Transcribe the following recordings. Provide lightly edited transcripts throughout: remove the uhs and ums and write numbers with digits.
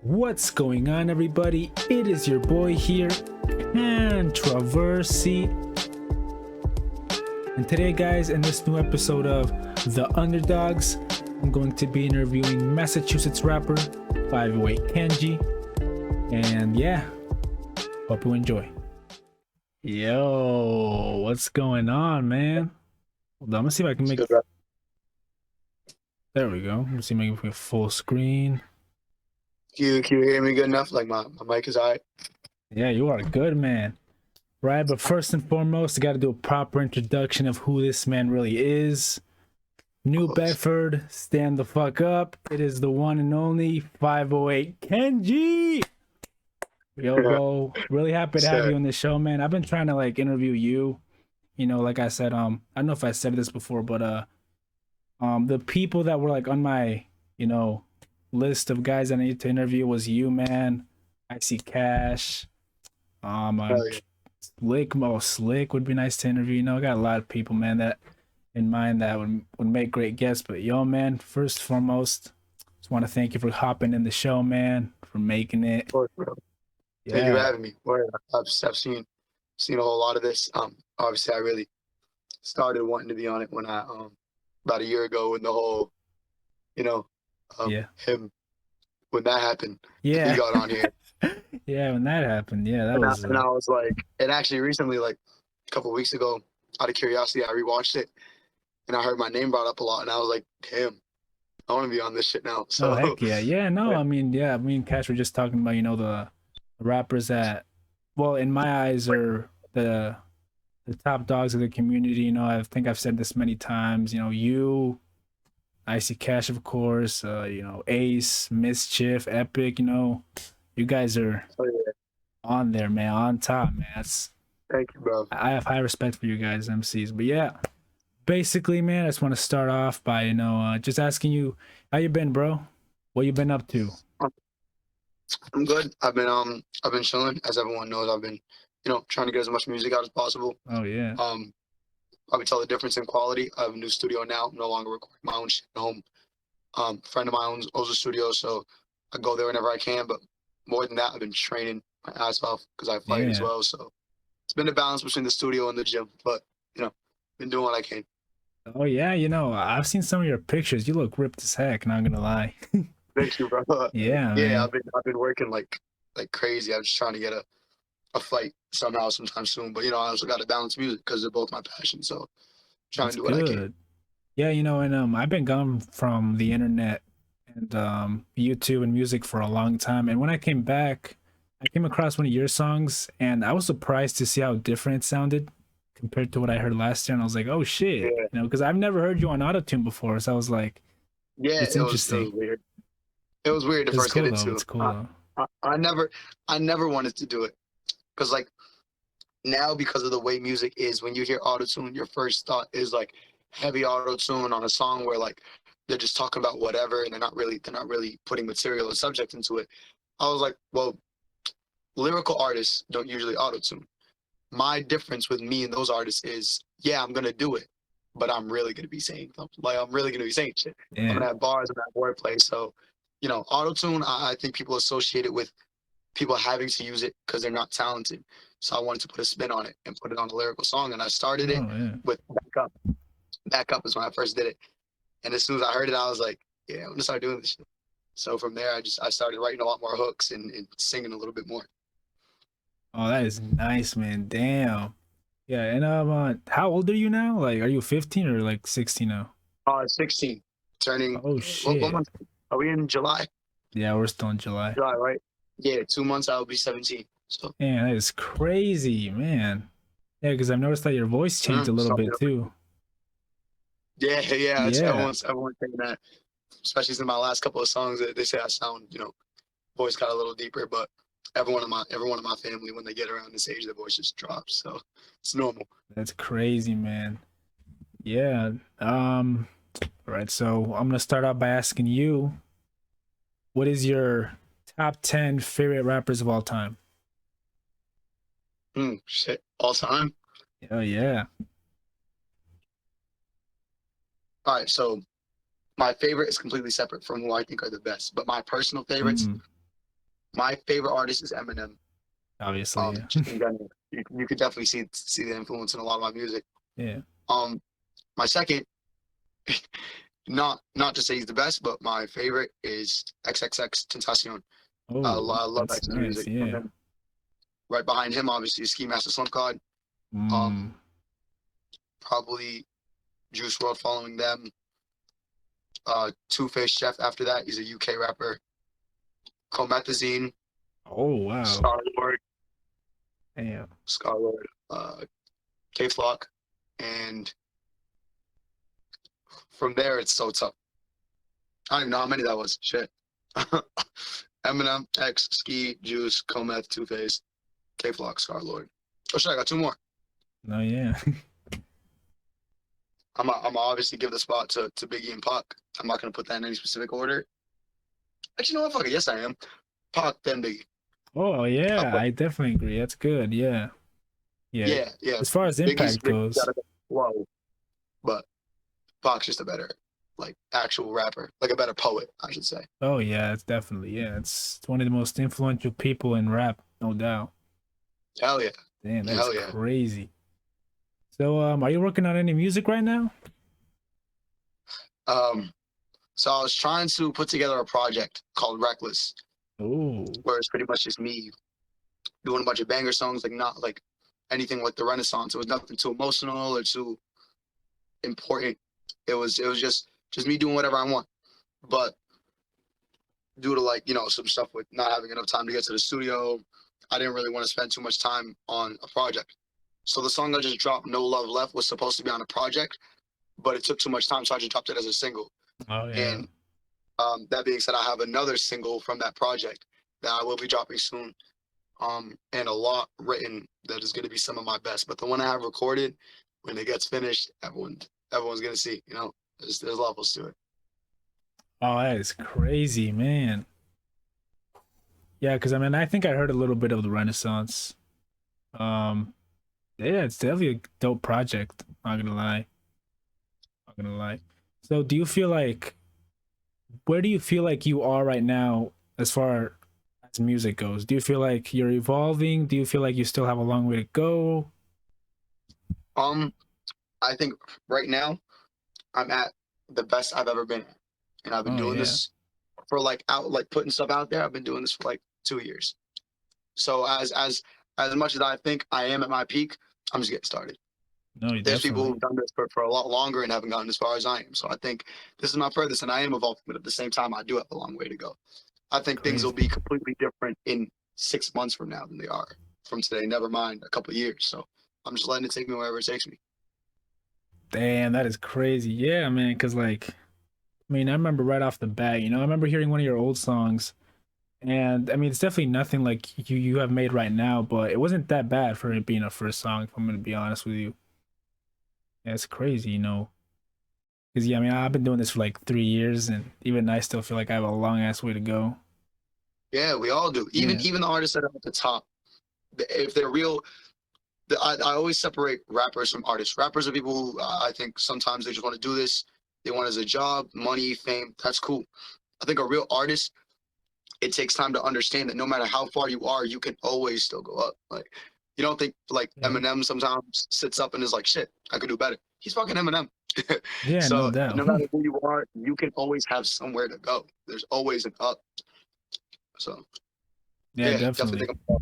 What's going on, everybody? It is your boy here, Controversy. And today, guys, in this new episode of The Underdogs, I'm going to be interviewing Massachusetts rapper 508 Kenji. And yeah, hope you enjoy. Yo, what's going on, man? Hold on, I'm gonna see if I can make it. There we go. I'm gonna see if I can make it full screen. Can you hear me good enough? Like my mic is all right? Yeah, you are good, man. Right, but first and foremost, I got to do a proper introduction of who this man really is. New Bedford, stand the fuck up. It is the one and only 508 Kenji. Yo, bro, really happy to have you on the show, man. I've been trying to interview you. You know, like I said, I don't know if I said this before, but the people that were on my, list of guys I need to interview was you, man. I see Cash. Slick would be nice to interview. You know, I got a lot of people, man, that in mind that would make great guests. But yo, man, first and foremost, just want to thank you for hopping in the show, man, for making it. Of course, bro. Yeah. Thank you for having me. I've seen a whole lot of this. Obviously, I really started wanting to be on it when I about a year ago when the whole, him when that happened. Yeah, he got on here. Yeah, when that happened, yeah, that and was. And I was like, and actually recently, like a couple of weeks ago, out of curiosity, I rewatched it, and I heard my name brought up a lot, and I was like, damn, I want to be on this shit now. So heck yeah, no, yeah. Me and Cash were just talking about the rappers that, well, in my eyes, are the top dogs of the community. You know, I think I've said this many times. You. I see Cash, of course, Ace, Mischief, Epic, you guys are on there, man, on top, man. Thank you, bro. I have high respect for you guys, MCs. But yeah, basically, man, I just want to start off by, just asking you, how you been, bro? What you been up to? I'm good. I've been chilling. As everyone knows, I've been, trying to get as much music out as possible. Oh, yeah. I would tell the difference in quality. I have a new studio now. I'm no longer recording my own shit at home. A friend of mine owns a studio, so I go there whenever I can. But more than that, I've been training my ass off because I fight as well. So it's been a balance between the studio and the gym. But been doing what I can. Oh yeah, I've seen some of your pictures. You look ripped as heck. Not gonna lie. Thank you, bro. Yeah. Yeah, man. I've been working like crazy. I'm just trying to get a fight sometime soon. But I also got to balance music because they're both my passion. So trying to do what I can. Yeah, and I've been gone from the internet and YouTube and music for a long time. And when I came back, I came across one of your songs, and I was surprised to see how different it sounded compared to what I heard last year. And I was like, oh shit, because I've never heard you on autotune before. So I was like, yeah, it's interesting. Was weird. It was weird to first get into. It's cool. I never wanted to do it. Because now, because of the way music is, when you hear autotune, your first thought is heavy autotune on a song where they're just talking about whatever and they're not really putting material or subject into it. I was like, well, lyrical artists don't usually autotune. My difference with me and those artists is, yeah, I'm gonna do it, but I'm really gonna be saying something. I'm really gonna be saying shit. Yeah. I'm gonna have bars and have wordplay. So, autotune, I think people associate it with people having to use it because they're not talented. So I wanted to put a spin on it and put it on a lyrical song. And I started it with Back Up. Back Up is when I first did it. And as soon as I heard it, I was like, yeah, I'm going to start doing this shit. So from there, I started writing a lot more hooks and singing a little bit more. Oh, that is nice, man. Damn. Yeah. And how old are you now? Are you 15 or 16 now? 16. Turning. Oh, shit. What month? Are we in July? Yeah, we're still in July. July, right? Yeah, 2 months I'll be 17. So yeah, that is crazy, man. Yeah, because I've noticed that your voice changed a little bit too. Yeah. Everyone's saying that, especially in my last couple of songs. They say I sound, voice got a little deeper. But everyone in my family, when they get around this age, their voice just drops. So it's normal. That's crazy, man. Yeah. All right. So I'm gonna start out by asking you, what is your top 10 favorite rappers of all time? Shit, all time? Oh, yeah. All right, so my favorite is completely separate from who I think are the best. But my personal favorites, My favorite artist is Eminem. Obviously, Just in general, you could definitely see the influence in a lot of my music. yeah. My second, not to say he's the best, but my favorite is XXX Tentacion. Oh, I love that's X's nice. music. And Yeah. then right behind him, obviously, is Ski Master Slump God. Mm. Probably Juice WRLD following them. Two Face Chef after that. He's a UK rapper. Comethazine, Oh wow. Star-Lord, Damn. Star-Lord, K-Flock. And from there, it's so tough. I don't even know how many that was. Shit. Eminem, X, Ski, Juice, Cometh, Two Face, K-Flock, Star-Lord. Oh shit, I got two more. No, yeah. I'm obviously give the spot to Biggie and Pac. I'm not gonna put that in any specific order. Actually, you know what? Fuck it. Yes, I am. Pac, then Biggie. Oh yeah, I definitely agree. That's good. Yeah. Yeah. Yeah. As far as Biggie's impact goes, got a flow, but Pac's just a better, like, actual rapper, like a better poet, I should say. oh yeah, it's definitely, yeah. It's one of the most influential people in rap, no doubt. Hell yeah. Damn, that's Hell yeah. crazy. So are you working on any music right now? So I was trying to put together a project called Reckless, Oh. where it's pretty much just me doing a bunch of banger songs, like not like anything like the Renaissance. It was nothing too emotional or too important. It was just me doing whatever I want. But due to, like, some stuff with not having enough time to get to the studio, I didn't really want to spend too much time on a project. So the song I just dropped, No Love Left, was supposed to be on a project, but it took too much time, so I just dropped it as a single. Oh yeah. And that being said, I have another single from that project that I will be dropping soon, and a lot written that is going to be some of my best. But the one I have recorded, when it gets finished, everyone's going to see. There's levels to it. Oh, that is crazy, man. Yeah, because I mean, I think I heard a little bit of the Renaissance. Um, yeah, it's definitely a dope project. Not gonna lie. Not gonna lie. So, where do you feel like you are right now as far as music goes? Do you feel like you're evolving? Do you feel like you still have a long way to go? I think right now I'm at the best I've ever been, and I've been Oh doing yeah. this for like putting stuff out there. I've been doing this for like 2 years. So as much as I think I am at my peak, I'm just getting started. No, There's people definitely. who've done this for a lot longer and haven't gotten as far as I am. So I think this is my furthest, and I am evolving, but at the same time, I do have a long way to go. I think things will Crazy. be completely different in 6 months from now than they are from today. Never mind a couple of years. So I'm just letting it take me wherever it takes me. Damn, that is crazy. Yeah, man. Because like, I mean, I remember right off the bat. I remember hearing one of your old songs. And I mean, it's definitely nothing like you have made right now, but it wasn't that bad for it being a first song, if I'm gonna be honest with you. Yeah, it's crazy. Because yeah, I mean, I've been doing this for like 3 years, and even I still feel like I have a long ass way to go. Yeah, we all do. Yeah, Even the artists that are at the top, if they're real, I always separate rappers from artists. Rappers are people who I think sometimes they just want to do this. They want it as a job, money, fame. That's cool. I think a real artist, it takes time to understand that no matter how far you are, you can always still go up. Like, you don't think like yeah, Eminem sometimes sits up and is like, shit, I could do better. He's fucking Eminem. yeah, no So doubt. no matter who you are, you can always have somewhere to go. There's always an up. So Yeah, yeah, definitely definitely. think about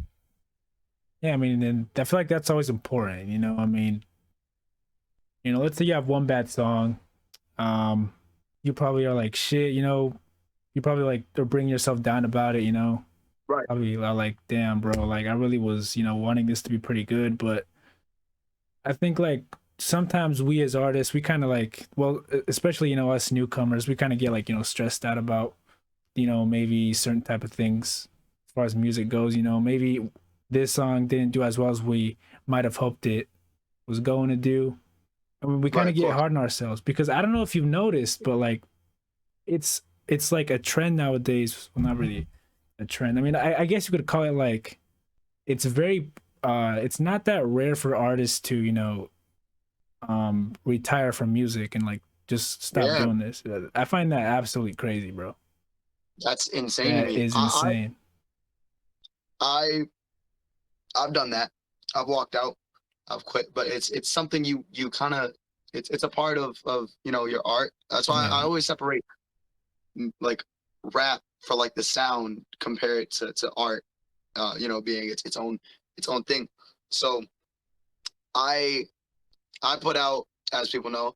Yeah, I mean, and I feel like that's always important. I mean, let's say you have one bad song, um, you probably are like shit. You probably like or bring yourself down about it. right. Probably are like, damn, bro, like I really was, wanting this to be pretty good, but I think like sometimes we as artists, we kind of like, well, especially us newcomers, we kind of get like stressed out about maybe certain type of things as far as music goes. Maybe this song didn't do as well as we might have hoped it was going to do. I mean, we kind Right, of of get course. hard on ourselves because I don't know if you've noticed, but like it's like a trend nowadays. Well, not really a trend. I mean, I guess you could call it like it's very it's not that rare for artists to retire from music and like just stop Yeah, doing this. I find that absolutely crazy, bro. that's insane to That me. is insane. I I've done that. I've walked out. I've quit. But it's something you kind of it's a part of your art. That's why I Yeah. always separate like rap for like the sound, compare it to art. Being its own thing. So I I put out, as people know,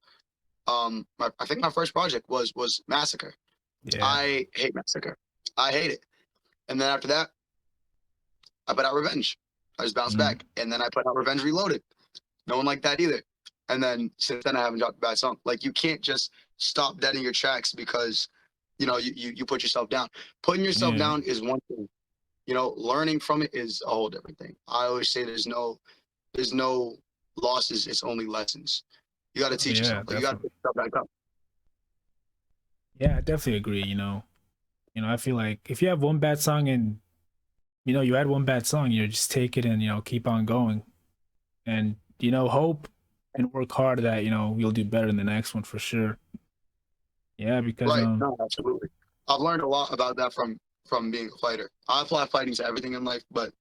I think my first project was Massacre. Yeah. I hate Massacre. I hate it. And then after that, I put out Revenge. I just bounced Mm. back, and then I put out Revenge Reloaded. No one liked that either. And then since then, I haven't dropped a bad song. Like, you can't just stop dead in your tracks because you put yourself down. Putting yourself Yeah. down is one thing. Learning from it is a whole different thing. I always say there's no losses. It's only lessons. You got to Oh, teach yeah, yourself. Like, you got to definitely. pick yourself back up. Yeah, I definitely agree. I feel like if you have one bad song and you had one bad song, just take it and keep on going, and hope and work hard that you'll do better in the next one for sure. Yeah, because Right. No, absolutely. I've learned a lot about that from being a fighter. I apply fighting to everything in life, but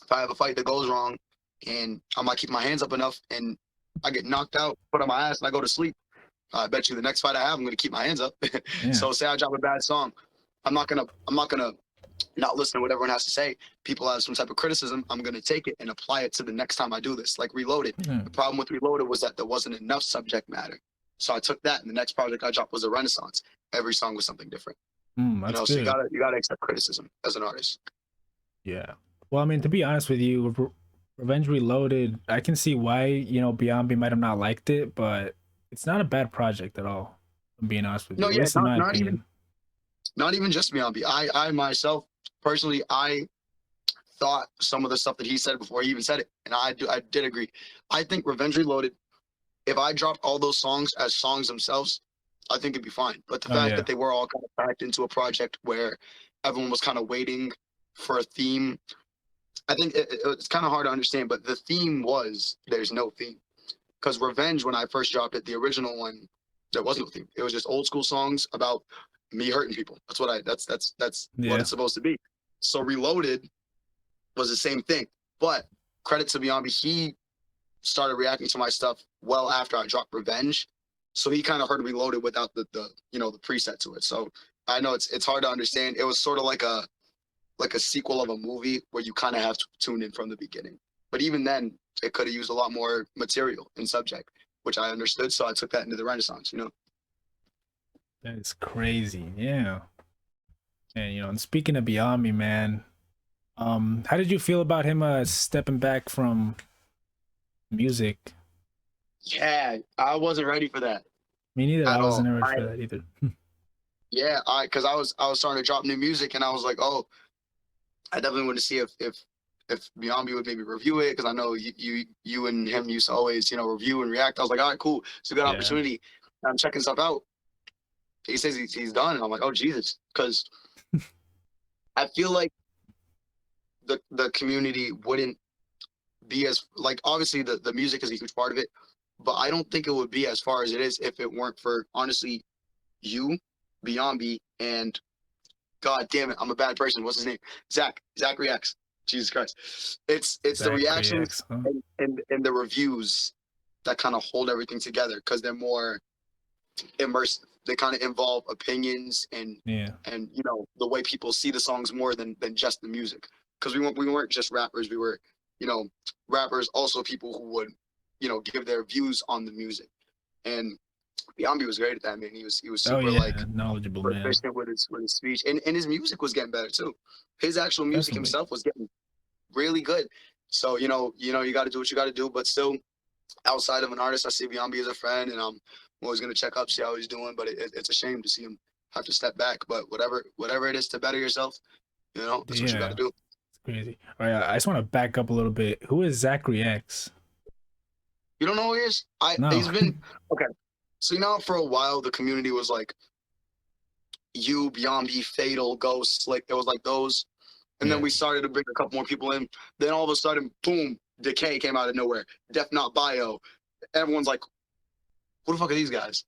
if I have a fight that goes wrong and I might keep my hands up enough and I get knocked out, put on my ass, and I go to sleep, I bet you the next fight I have, I'm gonna keep my hands up. yeah, So say I drop a bad song, I'm not gonna not listen to what everyone has to say. People have some type of criticism. I'm gonna take it and apply it to the next time I do this. Like Reloaded. yeah. The problem with Reloaded was that there wasn't enough subject matter. So I took that, and the next project I dropped was a Renaissance. Every song was something different. That's So you good. gotta accept criticism as an artist. Yeah. Well, I mean, to be honest with you, Revenge Reloaded, I can see why Beyond Me might have not liked it, but it's not a bad project at all. I'm being honest with you, No, at yeah, least in not my not even opinion. not even just Beyond B. I myself personally, I thought some of the stuff that he said before he even said it, and I did agree. I think Revenge Reloaded, if I dropped all those songs as songs themselves, I think it'd be fine. But the Oh fact yeah, that they were all kind of packed into a project where everyone was kind of waiting for a theme, I think it's kind of hard to understand. But the theme was there's no theme, because Revenge, when I first dropped it, the original one, there was no theme. It was just old school songs about me hurting people. That's what yeah, it's supposed to be. So Reloaded was the same thing. But credit to Beyond, he started reacting to my stuff well after I dropped Revenge. So he kind of heard Reloaded without the preset to it. So I know it's hard to understand. It was sort of like a sequel of a movie where you kind of have to tune in from the beginning. But even then, it could have used a lot more material and subject, which I understood. So I took that into the Renaissance. that is crazy. Yeah, and and speaking of Beyond Me, man, how did you feel about him stepping back from music? Yeah, I wasn't ready for that Me neither. I at wasn't all. ready for that either. Yeah, because I was starting to drop new music, and I was like, oh, I definitely want to see if Beyond Me would maybe review it, because I know you and him used to always review and react. I was like, all right, cool, it's a good Yeah, opportunity. I'm checking stuff out. He says he's done, and I'm like, oh Jesus, because I feel like the community wouldn't be as, like, obviously the music is a huge part of it, but I don't think it would be as far as it is if it weren't for, honestly, you, Beyond Me, and God damn it, I'm a bad person. What's his name? Zach reacts. Jesus Christ. It's the Zach reactions reacts. Huh? and the reviews that kind of hold everything together, because they're more immersive. They kind of involve opinions Yeah, and the way people see the songs more than just the music. Because we weren't just rappers. We were you know rappers, also people who would give their views on the music. And Beyond was great at that, man. He was oh super, like, yeah, knowledgeable man, proficient with his speech, and his music was getting better too. His actual music definitely. himself was getting really good. So you got to do what you got to do, but still, outside of an artist, I see Beyond as a friend, and I'm always gonna check up, see how he's doing. But it's a shame to see him have to step back. But whatever it is to better yourself, that's what you got Yeah, to do. it's crazy. All right, I just want to back up a little bit. Who is Zachary X? You don't know who he is? No. He's been okay. So for a while the community was like you, Beyond, Fatal, Ghost, like there was like those. And then Yeah, we started to bring a couple more people in. Then all of a sudden, boom, Decay came out of nowhere. Def Not Bio. Everyone's like, who the fuck are these guys?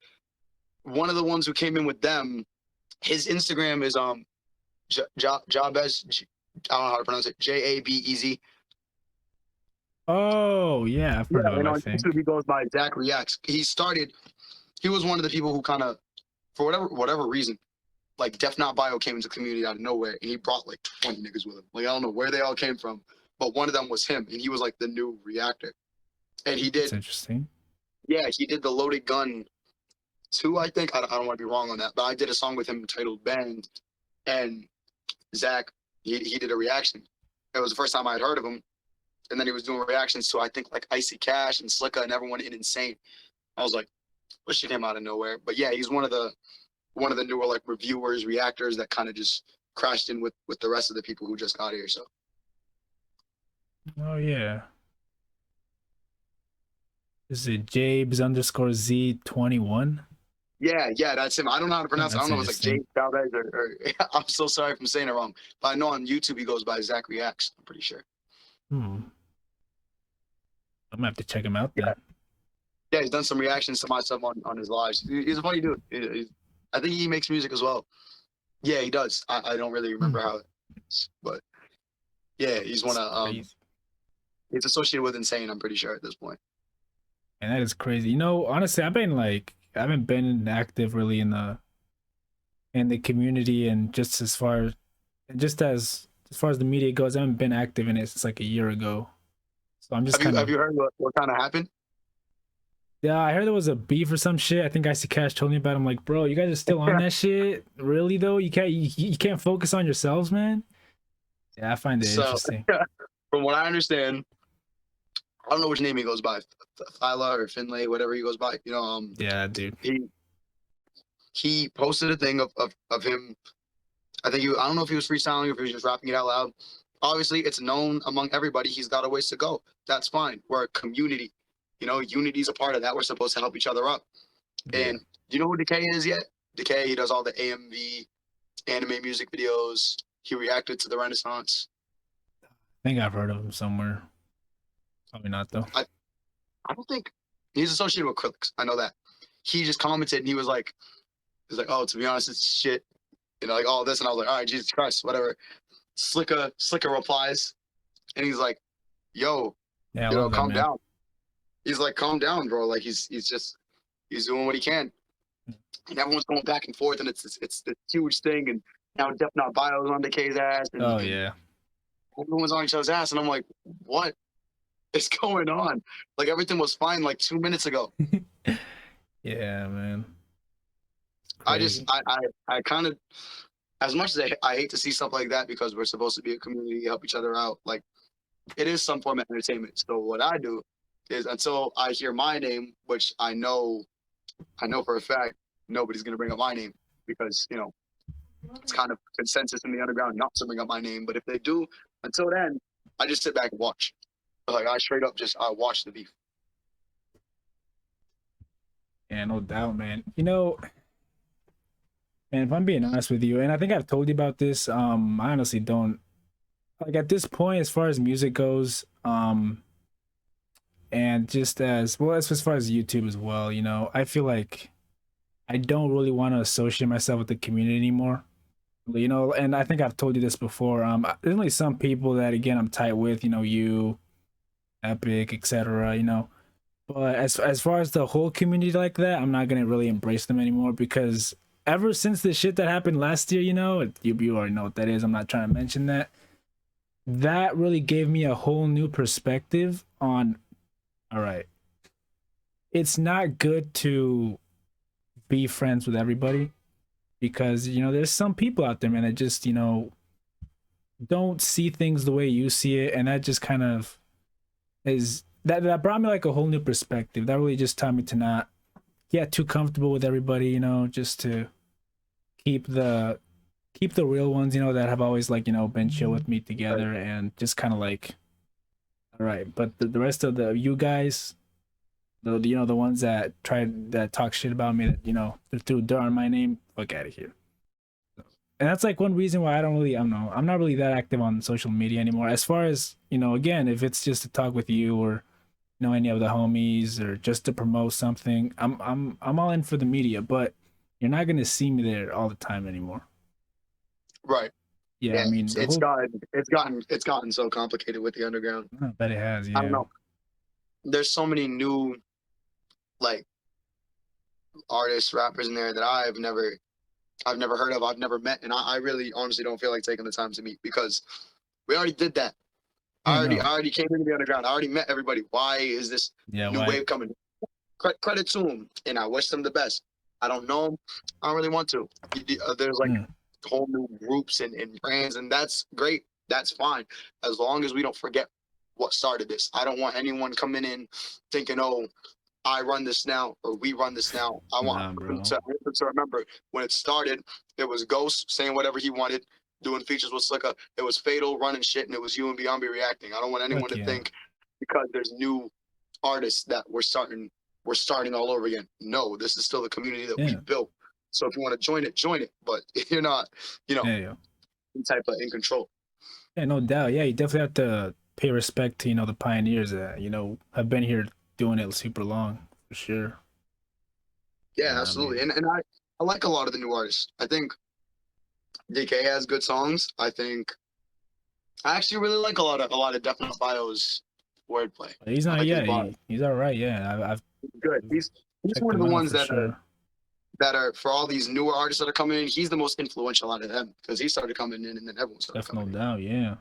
One of the ones who came in with them, his Instagram is Jabez I don't know how to pronounce it. Jabez. Oh yeah, I've Yeah, heard of him, and I on YouTube think. he goes by Zach Reacts. He was one of the people who kind of, for whatever reason, like Def Not Bio came into the community out of nowhere, and he brought like 20 niggas with him. Like I don't know where they all came from, but one of them was him, and he was like the new reactor. And That's interesting. he did the Loaded Gun 2, I think. I don't want to be wrong on that, but I did a song with him titled Band, and Zach, he did a reaction. It was the first time I had heard of him, and then he was doing reactions to I think like Icy Cash and Slicka and everyone in Insane. I was like, what shit came out of nowhere. But yeah, he's one of the newer like reviewers, reactors that kind of just crashed in with the rest of the people who just got here. So Oh yeah. Is it Jabes underscore Z21? yeah, that's him. I don't know how to pronounce it. I That's don't know if it's like interesting. Jay Chavez or I'm so sorry if I'm saying it wrong. But I know on YouTube he goes by Zach Reacts. I'm pretty sure. Hmm. I'm gonna have to check him out Yeah, then. yeah, he's done some reactions to my stuff on his lives. He's a funny dude. I think he makes music as well. Yeah, he does. I don't really remember how, but yeah, he's one It's of crazy. he's associated with Insane. I'm pretty sure at this point. And that is crazy. You know, honestly, I haven't been active really in the community, and just as far as the media goes, I haven't been active in it since like a year ago. So I'm just kind Have of you heard what kind of happened? yeah. I heard there was a beef or some shit. I think Icy Cash told me about it. I'm like, bro, you guys are still on that shit? Really though? You can't focus on yourselves, man. Yeah, I find it So interesting. from what I understand, I don't know which name he goes by, Thyla or Finlay, whatever he goes by. Yeah, dude. He he posted a thing of him. I don't know if he was freestyling or if he was just rapping it out loud. Obviously, it's known among everybody he's got a ways to go. That's fine. We're a community. Unity's a part of that. We're supposed to help each other up. Yeah, And do you know who Decay is yet? Decay, he does all the AMV anime music videos. He reacted to the Renaissance. I think I've heard of him somewhere. Probably not though. I don't think he's associated with Krillix. I know that. He just commented and he's like, oh, to be honest, it's shit. Like all this, and I was like, all right, Jesus Christ, whatever. Slicka replies, and he's like, yo, Yeah, I love that calm man. down. He's like, calm down, bro. Like he's doing what he can, and everyone's going back and forth, and it's this huge thing, and now Def Not Bio is on Decay's ass, Oh and yeah. everyone's on each other's ass, and I'm like, what is going on? Like everything was fine like 2 minutes ago. Yeah, man. I just Crazy. I kind of, as much as I hate to see stuff like that because we're supposed to be a community, help each other out. Like it is some form of entertainment. So what I do is until I hear my name, which I know for a fact nobody's gonna bring up my name because it's kind of consensus in the underground not to bring up my name. But if they do, until then, I just sit back and watch. Like I straight up just I watch the beef. Yeah, no doubt, man. And if I'm being honest with you, and I think I've told you about this, I honestly don't like at this point as far as music goes, and just as well as far as YouTube as well, I feel like I don't really want to associate myself with the community anymore. And I think I've told you this before. There's only some people that again I'm tight with, you, Epic, etc. But as far as the whole community like that, I'm not gonna really embrace them anymore because ever since the shit that happened last year, you already know what that is. I'm not trying to mention that. That really gave me a whole new perspective on. All right, it's not good to be friends with everybody because there's some people out there, man, that just don't see things the way you see it, and that just kind of is that brought me like a whole new perspective. That really just taught me to not get too comfortable with everybody, just to keep the real ones, that have always like, been chill with me Right. together and just kind of like, all right, but the rest of the you guys, the ones that talk shit about me, that threw dirt on my name, fuck out of here. And that's like one reason why I don't really, I don't know, I'm not really that active on social media anymore. As far as again, if it's just to talk with you or any of the homies or just to promote something, I'm all in for the media, but you're not gonna see me there all the time anymore. Right. Yeah, I mean the it's whole. gotten so complicated with the underground. I bet it has. I don't Yeah. know. There's so many new like artists, rappers in there that I've never heard of, I've never met, and I really honestly don't feel like taking the time to meet because we already did that. Yeah. No. I already came into the underground. I already met everybody. Why is this Yeah. new Why? wave coming? Credit to them, and I wish them the best. I don't know them. I don't really want to. There's like Mm, whole new groups and brands, and that's great. That's fine, as long as we don't forget what started this. I don't want anyone coming in thinking, "Oh, I run this now," or "We run this now." I want nah, them bro. to remember when it started. It was Ghost saying whatever he wanted, doing features with Slicka. It was Fatal running shit, and it was you and Beyond reacting. I don't want anyone Fuck to yeah. think because there's new artists that we're starting all over again. No, this is still the community that we Yeah. built. So if you want to join it, join it. But if you're not, Yeah. Yeah. type of in control. Yeah. No doubt. Yeah. You definitely have to pay respect to the pioneers that have been here doing it super long for sure. Yeah, Yeah. I absolutely. mean. And I like a lot of the new artists. I think DK has good songs. I actually really like a lot of Definite Bio's wordplay. He's I not. like his Yeah. bar. He's all right. Yeah. I've Good. He's checked one of him the out ones for sure. that are for all these newer artists that are coming in. He's the most influential out of them because he started coming in and then everyone started That's no coming in. doubt. Yeah.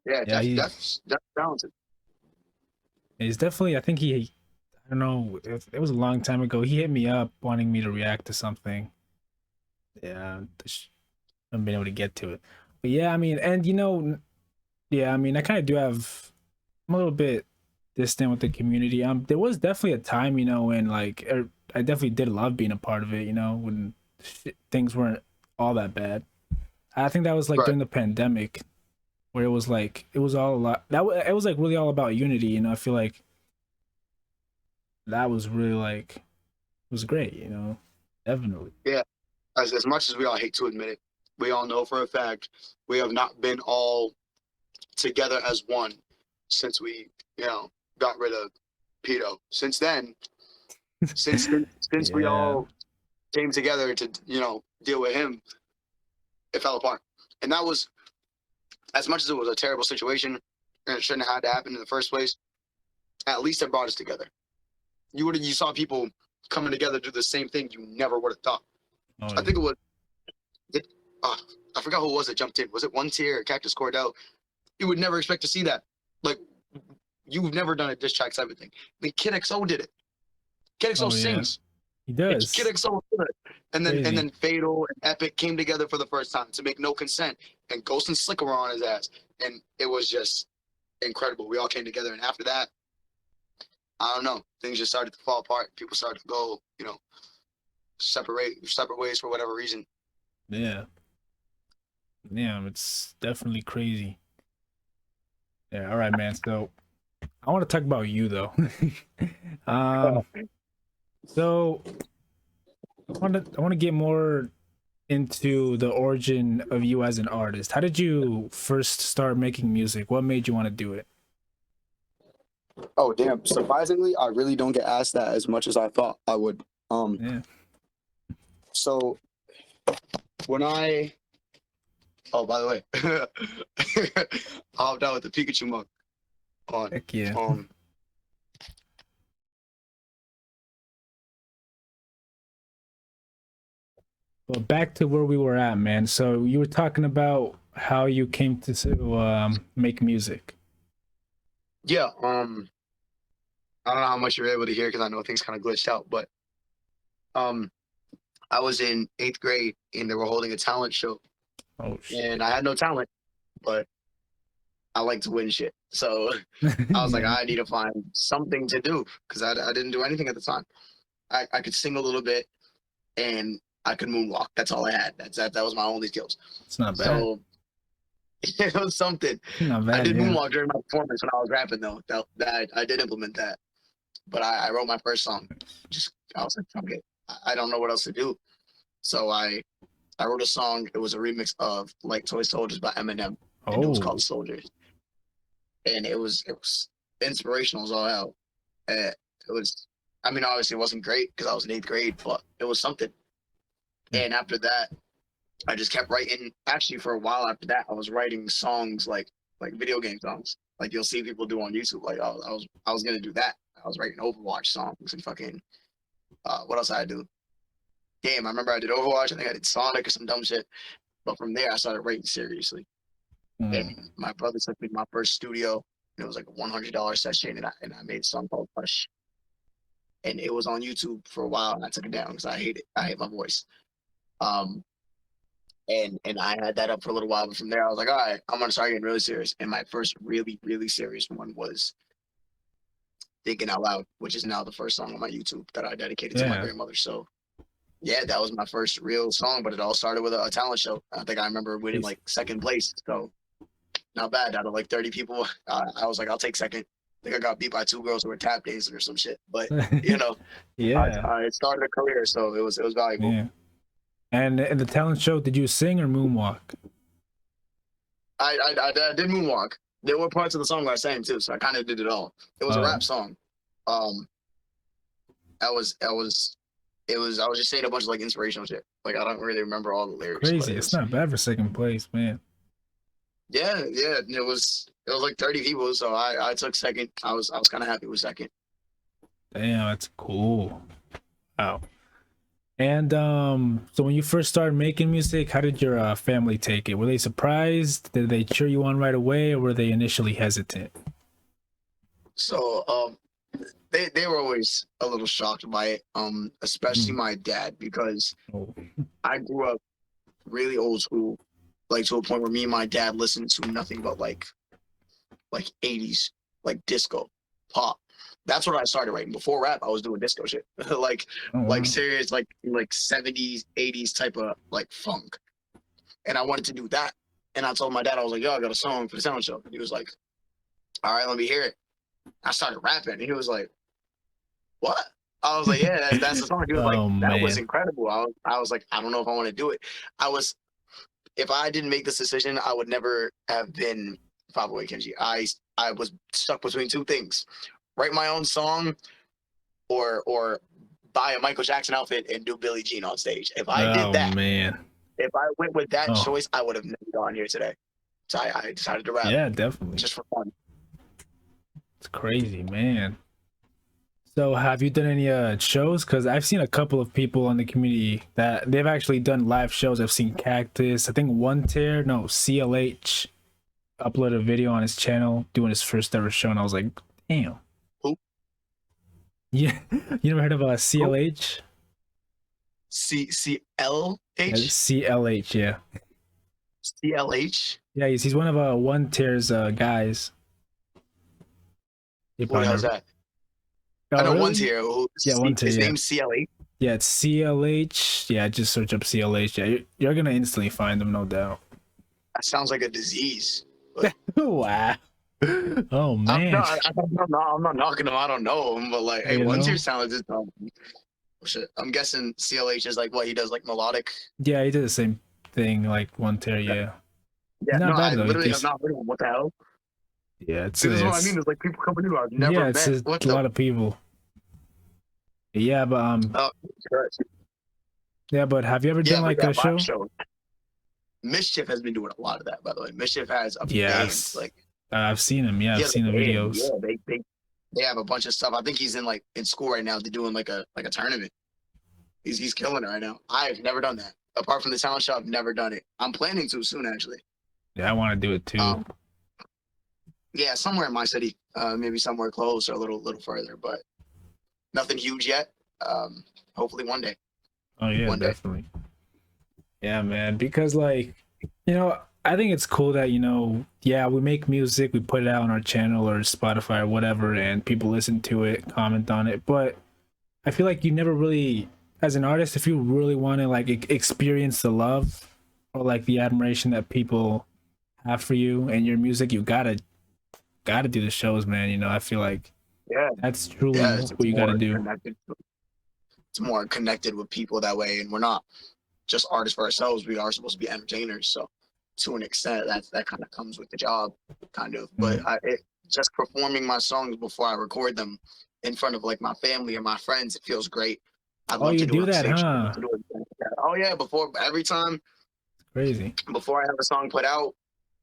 Yeah, Yeah. Def's talented. He's definitely. I think he. I don't know. It was a long time ago. He hit me up wanting me to react to something. Yeah. I haven't been able to get to it. But yeah, I mean, and yeah, I mean, I kind of do have. I'm a little bit distant with the community. There was definitely a time, when like I definitely did love being a part of it. When things weren't all that bad. I think that was like Right. during the pandemic, where it was like it was all a lot. It was like really all about unity. I feel like that was really like it was great. Definitely. Yeah. As much as we all hate to admit it, we all know for a fact we have not been all together as one since we, got rid of pedo. Since then, since we Yeah. all came together to, deal with him, it fell apart. And that was as much as it was a terrible situation and it shouldn't have had to happen in the first place, at least it brought us together. You saw people coming together to do the same thing you never would have thought. Oh, I think it was I forgot who it was that jumped in. Was it One Tier or Cactus Cordell? You would never expect to see that. Like, you've never done a diss track type of thing. I mean, Kid XO did it. Kid XO oh yeah, sings. he It's does. Kid XO did it. And Crazy. then Fatal and Epic came together for the first time to make No Consent. And Ghost and Slicker were on his ass. And it was just incredible. We all came together. And after that, I don't know. Things just started to fall apart. People started to go, separate ways for whatever reason. Yeah. Yeah, it's definitely crazy. Yeah, all right, man. So I want to talk about you though. um so I want to get more into the origin of you as an artist. How did you first start making music? What made you want to do it? Oh damn! Surprisingly, I really don't get asked that as much as I thought I would. Yeah. So when oh, by the way, I hopped out with the Pikachu mug on. Heck yeah. Well, back to where we were at, man. So you were talking about how you came to make music. Yeah. I don't know how much you're able to hear because I know things kind of glitched out, but um, I was in 8th grade and they were holding a talent show, Oh shit. and I had no talent, but I like to win shit. So I was like, Yeah. I need to find something to do because I didn't do anything at the time. I could sing a little bit and I could moonwalk. That's all I had. That was my only skills. It's not bad. So it was something. Not I bad, did yeah. moonwalk during my performance when I was rapping though. That I did implement that. But I wrote my first song. I was like, fuck it. I don't know what else to do. So I wrote a song. It was a remix of Like Toy Soldiers by Eminem. And it was called Oh, Soldiers. And it was inspirational as all hell. It was, I mean, obviously it wasn't great because I was in 8th grade, but it was something. And after that, I just kept writing. Actually, for a while after that, I was writing songs like video game songs. Like you'll see people do on YouTube. Like I was gonna do that. I was writing Overwatch songs and fucking what else I do? Game. I remember I did Overwatch. I think I did Sonic or some dumb shit. But from there, I started writing seriously. Mm. And my brother took me to my first studio. And it was like a $100 session, and I made a song called Hush. And it was on YouTube for a while, and I took it down because I hate it. I hate my voice. Um, and I had that up for a little while, but from there I was like, all right, I'm gonna start getting really serious. And my first really serious one was Thinking Out Loud, which is now the first song on my YouTube that I dedicated to my grandmother. So yeah, that was my first real song, but it all started with a talent show. I think I remember winning like second place, so not bad. Out of like 30 people, I was like, I'll take second. I think I got beat by 2 girls who were tap dancing or some shit, but you know, Yeah. it started a career, so it was valuable. Yeah. And in the talent show, did you sing or moonwalk? I did moonwalk. There were parts of the song where I sang too, so I kind of did it all. It was a rap song. I was just saying a bunch of like inspirational shit. Like I don't really remember all the lyrics. Crazy. It's not bad for second place, man. Yeah. It was like 30 people, so I took second. I was kind of happy with second. Damn, that's cool. Wow. And so when you first started making music, how did your family take it? Were they surprised? Did they cheer you on right away, or were they initially hesitant? So they were always a little shocked by it, especially my dad, because I grew up really old school, like to a point where me and my dad listened to nothing but like 80s, like disco, pop. That's what I started writing. Before rap, I was doing disco shit, like serious, like 70s, 80s type of like funk. And I wanted to do that. And I told my dad, I was like, yo, I got a song for the talent show. And he was like, all right, let me hear it. I started rapping, and he was like, what? I was like, yeah, that's the song. He was like, that was incredible. I was like, I don't know if I want to do it. If I didn't make this decision, I would never have been Fatboy Kenji. I was stuck between two things: write my own song, or buy a Michael Jackson outfit and do Billie Jean on stage. If I did that, if I went with that choice, I would have never gone here today. So I decided to rap. Yeah, definitely. Just for fun. It's crazy, man. So have you done any shows? Because I've seen a couple of people on the community that they've actually done live shows. I've seen Cactus. I think CLH uploaded a video on his channel doing his first ever show, and I was like, damn. Who? Yeah, you never heard of CLH? CLH? CLH, yeah. CLH? Yeah, he's one of One Tear's guys. What the hell's that? I know One Tier. Yeah, One Tier. His name's CLH. Yeah, it's CLH. Yeah, just search up CLH. Yeah, you're gonna instantly find them, no doubt. That sounds like a disease. Wow. Oh man. I'm not knocking him. I don't know him, but like, hey, One Tier sounds like this. Shit. I'm guessing CLH is like what he does, like melodic. Yeah, he did the same thing, like One Tier. Yeah. Yeah. Not bad, I literally have not heard of him. What the hell? Yeah, it's what I mean. There's like people coming who I've never met. It's a lot of people. Yeah, but yeah, but have you ever done like a show? Mischief has been doing a lot of that, by the way. Mischief has a band, like I've seen him. Yeah, I've seen the videos. Yeah, they have a bunch of stuff. I think he's in school right now. They're doing like a tournament. He's killing it right now. I've never done that. Apart from the talent show, I've never done it. I'm planning to soon, actually. Yeah, I want to do it too. Yeah, somewhere in my city, maybe somewhere close or a little further, but nothing huge yet. Hopefully one day. Oh yeah, definitely. Yeah, man, because like, I think it's cool that, we make music, we put it out on our channel or Spotify or whatever, and people listen to it, comment on it. But I feel like you never really, as an artist, if you really want to like experience the love or like the admiration that people have for you and your music, you gotta do the shows, man. I feel like that's truly what you gotta do. It's more connected with people that way, and we're not just artists for ourselves. We are supposed to be entertainers, so to an extent, that kind of comes with the job, kind of. But just performing my songs before I record them in front of like my family and my friends, it feels great. I'd love to do that, huh? Oh yeah, before every time Crazy. Before I have a song put out,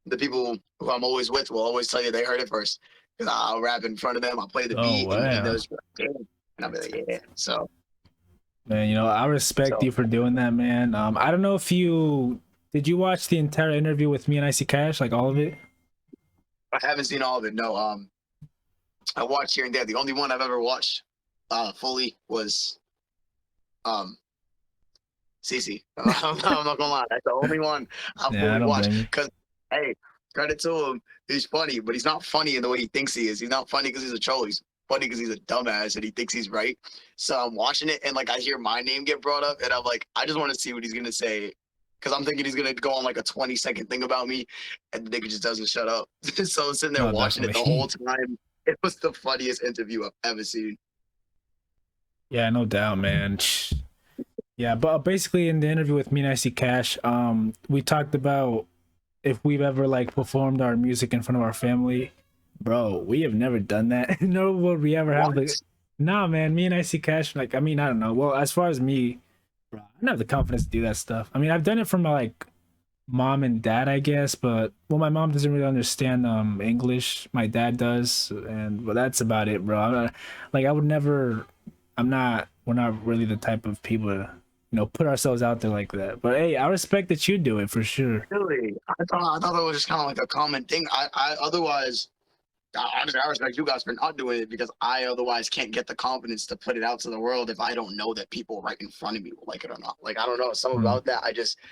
the people who I'm always with will always tell you they heard it first. Because I'll rap in front of them, I'll play the Oh beat, and wow. those, and I'll be like, yeah. So, Man, you know, I respect so you for doing that, man. I don't know if you did you watch the entire interview with me and Icy Cash, like all of it? I haven't seen all of it. No, I watched here and there. The only one I've ever watched fully was CC. I'm not gonna lie, that's the only one I Yeah, I fully don't watched. blame you. Cause hey, credit to him, he's funny, but he's not funny in the way he thinks he is. He's not funny because he's a troll. He's funny because he's a dumbass and he thinks he's right. So I'm watching it and like I hear my name get brought up and I'm like, I just want to see what he's gonna say. Cause I'm thinking he's gonna go on like a 20-second thing about me, and the nigga just doesn't shut up. So I'm sitting there No, watching it the definitely. whole time. It was the funniest interview I've ever seen. Yeah, no doubt, man. Yeah, but basically in the interview with me and Icy Cash, we talked about if we've ever like performed our music in front of our family. Bro, we have never done that. Nor would we ever have What? the Nah, man, me and Icy Cash, like I mean, I don't know. Well, as far as me, bro, I don't have the confidence to do that stuff. I mean, I've done it for my like mom and dad, I guess, but well, my mom doesn't really understand English. My dad does, and well, that's about it, bro. Like I would never. I'm not. We're not really the type of people to, put ourselves out there like that. But hey, I respect that you do it for sure. Really? I thought that was just kind of like a common thing. I otherwise, honestly, I respect you guys for not doing it because I otherwise can't get the confidence to put it out to the world if I don't know that people right in front of me will like it or not. Like I don't know something Mm, about that.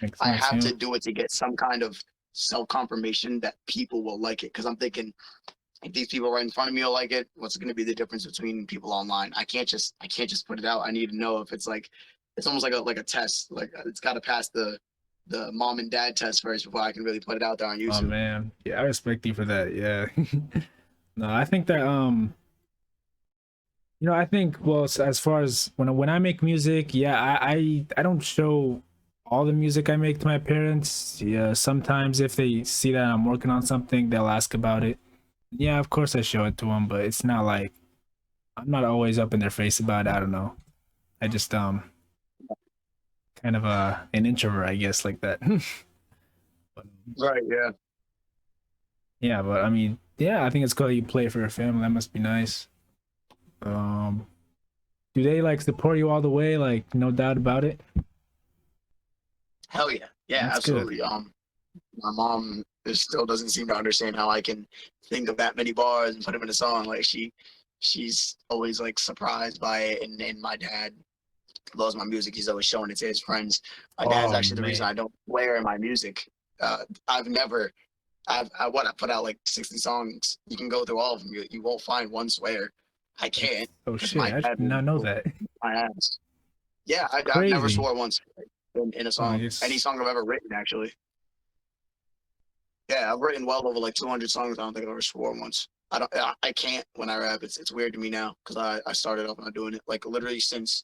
makes I sense, have yeah. to do it to get some kind of self confirmation that people will like it. Because I'm thinking if these people right in front of me will like it, what's going to be the difference between people online? I can't just put it out. I need to know if it's like it's almost like a test. Like it's got to pass the mom and dad test first before I can really put it out there on Oh YouTube. man, yeah, I respect you for that. Yeah. No, I think that I think well, as far as when I make music, yeah, I don't show all the music I make to my parents. Yeah, sometimes if they see that I'm working on something, they'll ask about it. Yeah, of course I show it to them, but it's not like I'm not always up in their face about it. I don't know. I just kind of an introvert, I guess, like that. But, Right. Yeah. yeah, but I mean, yeah, I think it's cool that you play for your family. That must be nice. Um, do they like support you all the way? Like, no doubt about it. Hell yeah. Yeah. That's good. Absolutely. My mom still doesn't seem to understand how I can think of that many bars and put them in a song. Like she's always like surprised by it, and my dad loves my music. He's always showing it to his friends. My dad's Oh actually the reason man. I don't swear in my music. I've never, I put out like 60 songs. You can go through all of them. You won't find one swear. I can't Oh because shit, my I did dad not know will that. my ass. Yeah, I've never Crazy. swore once in a Oh, I song. Any guess. song I've ever written, actually. Yeah, I've written well over like 200 songs. I don't think I've ever swore once. I can't when I rap. It's weird to me now because I started off not doing it like literally since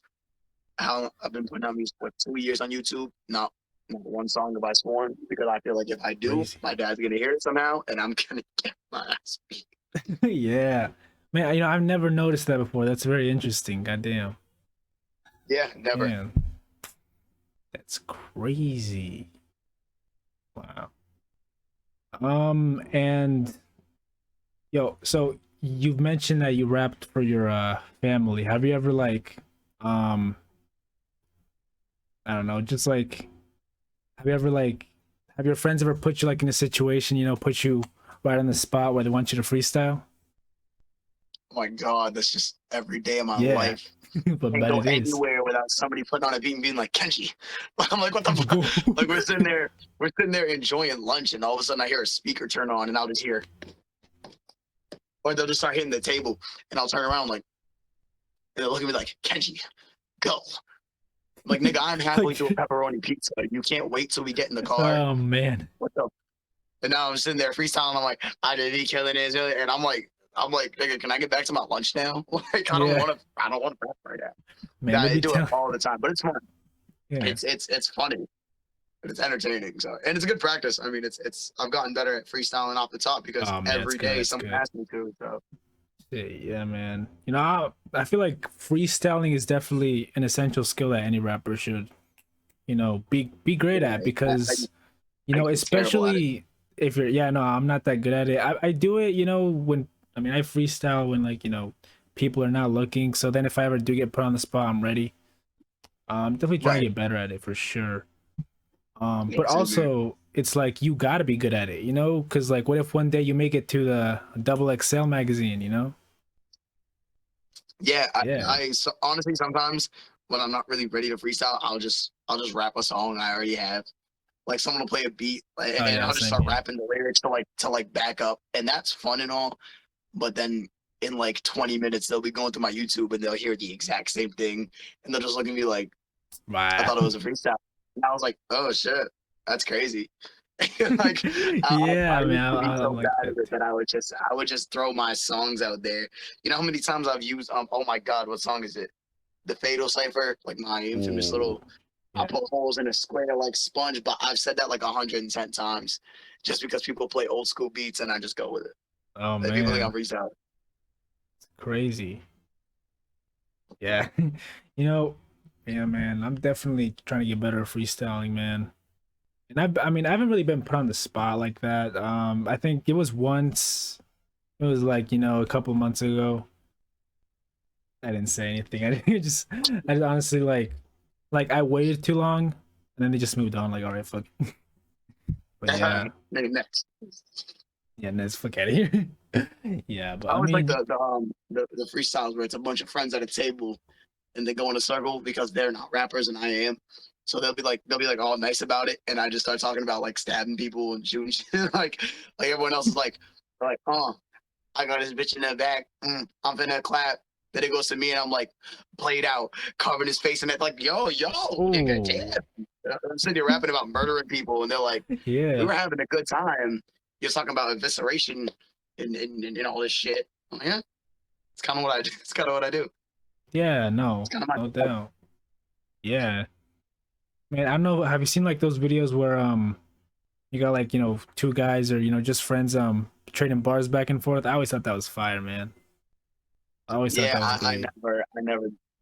how I've been putting out music for 2 years on YouTube. Not one song have I sworn because I feel like if I do, Crazy. my dad's gonna hear it somehow, and I'm gonna get my ass beat. Yeah. Man, I've never noticed that before. That's very interesting. Goddamn. Yeah, never. Man, that's crazy. Wow. And so you've mentioned that you rapped for your family. Have you ever like um I don't know, just like have you ever like have your friends ever put you like in a situation, put you right on the spot where they want you to freestyle? Oh my God, that's just every day of my Yeah. life. But Can't bet go it is. anywhere without somebody putting on a beat and being like Kenji. I'm like, what the fuck? Like we're sitting there enjoying lunch, and all of a sudden I hear a speaker turn on, and I'll just hear, or they'll just start hitting the table, and I'll turn around like, and they'll look at me like, Kenji, go. I'm like, nigga, I'm halfway Like, through a pepperoni pizza. You can't wait till we get in the car. oh man. What the? And now I'm sitting there freestyling. I'm like, I did be killing it, and I'm like, nigga, can I get back to my lunch now? Like, Yeah. I don't want to rap right Man, now. they I be do it telling all the time, but it's fun. yeah. It's funny. And it's entertaining. So, and it's good practice. I mean, it's I've gotten better at freestyling off the top because Oh man, it's every good. day It's someone good. asks me to. So, Yeah, man. I feel like freestyling is definitely an essential skill that any rapper should, be great at yeah, because You know, I'm terrible at it. especially if you're, yeah, no, I'm not that good at it. I do it, you know, when, I mean, I freestyle when, like, you know, people are not looking. So then if I ever do get put on the spot, I'm ready. Definitely trying to Right. get better at it for sure. Yeah, But same here. also it's like you gotta be good at it, you know? Because like, what if one day you make it to the Double XL magazine, you know? Yeah, Yeah, so honestly sometimes when I'm not really ready to freestyle, I'll just rap a song I already have. Like someone will play a beat, oh and yeah, I'll just same start here. rapping the lyrics to like back up, and that's fun and all. But then in like 20 minutes, they'll be going through my YouTube and they'll hear the exact same thing, and they'll just look at me like I Wow. thought it was a freestyle. And I was like, oh shit, that's crazy. Like I Yeah, man, used to be I'm so like bad that at it too. that I would just throw my songs out there. You know how many times I've used oh my god, what song is it? The Fatal Cipher, like my infamous Ooh, little I yeah. put holes in a square like sponge, but I've said that like 110 times just because people play old school beats and I just go with it. Oh Like people think I'm man, freestyle. crazy. Yeah. You know, yeah, man, I'm definitely trying to get better at freestyling, man. And I mean, I haven't really been put on the spot like that. I think it was once, it was like, you know, a couple months ago. I didn't say anything. I didn't just, I just honestly like I waited too long and then they just moved on. Like, all right, fuck. But yeah, Maybe next. yeah, let's fuck out of here. Yeah, but I I always like mean, the freestyles where it's a bunch of friends at a table and they go in a circle because they're not rappers and I am. So they'll be like all nice about it, and I just start talking about like stabbing people and shooting shit. Like everyone else is like, oh, I got this bitch in the back. I'm finna clap. Then it goes to me and I'm like played out, covering his face and it's like, yo, nigga, oh, damn. I'm sitting here rapping about murdering people and they're like, we yeah, were having a good time. You're talking about evisceration and all this shit. I'm like, yeah, it's kind of what I do. It's kind of what I do. yeah, It's no, kind of my no doubt. Yeah, man, I don't know. Have you seen like those videos where you got like, you know, two guys or, you know, just friends trading bars back and forth? I always thought that was fire, man. I always thought yeah. that was great.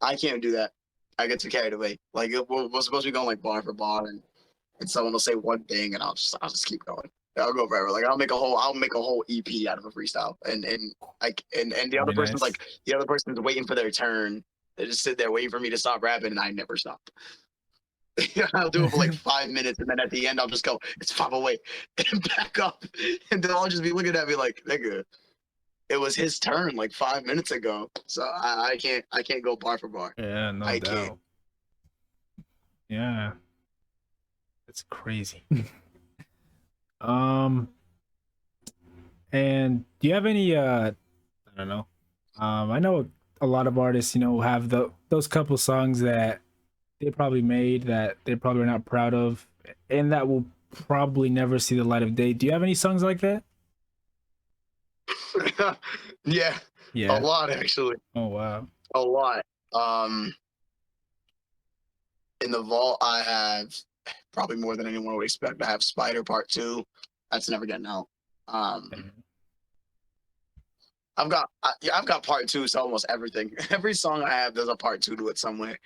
I can't do that. I get too carried away. Like we're supposed to be going like bar for bar, and someone will say one thing, and I'll just keep going. I'll go forever. Like I'll make a whole EP out of a freestyle, and the That'd other be person's nice. like the other person's waiting for their turn. They just sit there waiting for me to stop rapping, and I never stop. I'll do it for like 5 minutes, and then at the end, I'll just go, "It's 5:08," and back up, and they'll all just be looking at me like, "Nigga, it was his turn like 5 minutes ago." So I can't go bar for bar. Yeah, no I can't. doubt. Yeah, it's crazy. Um, and do you have any I don't know. I know a lot of artists, you know, have those couple songs that they probably made that they probably are not proud of and that will probably never see the light of day. Do you have any songs like that? Yeah, a Yeah. lot actually, Oh wow. a lot. Um, in the vault, I have probably more than anyone would expect. I have Spider Part Two. That's never getting out. Um, yeah, I've got part two to almost everything. Every song I have, there's a part two to it somewhere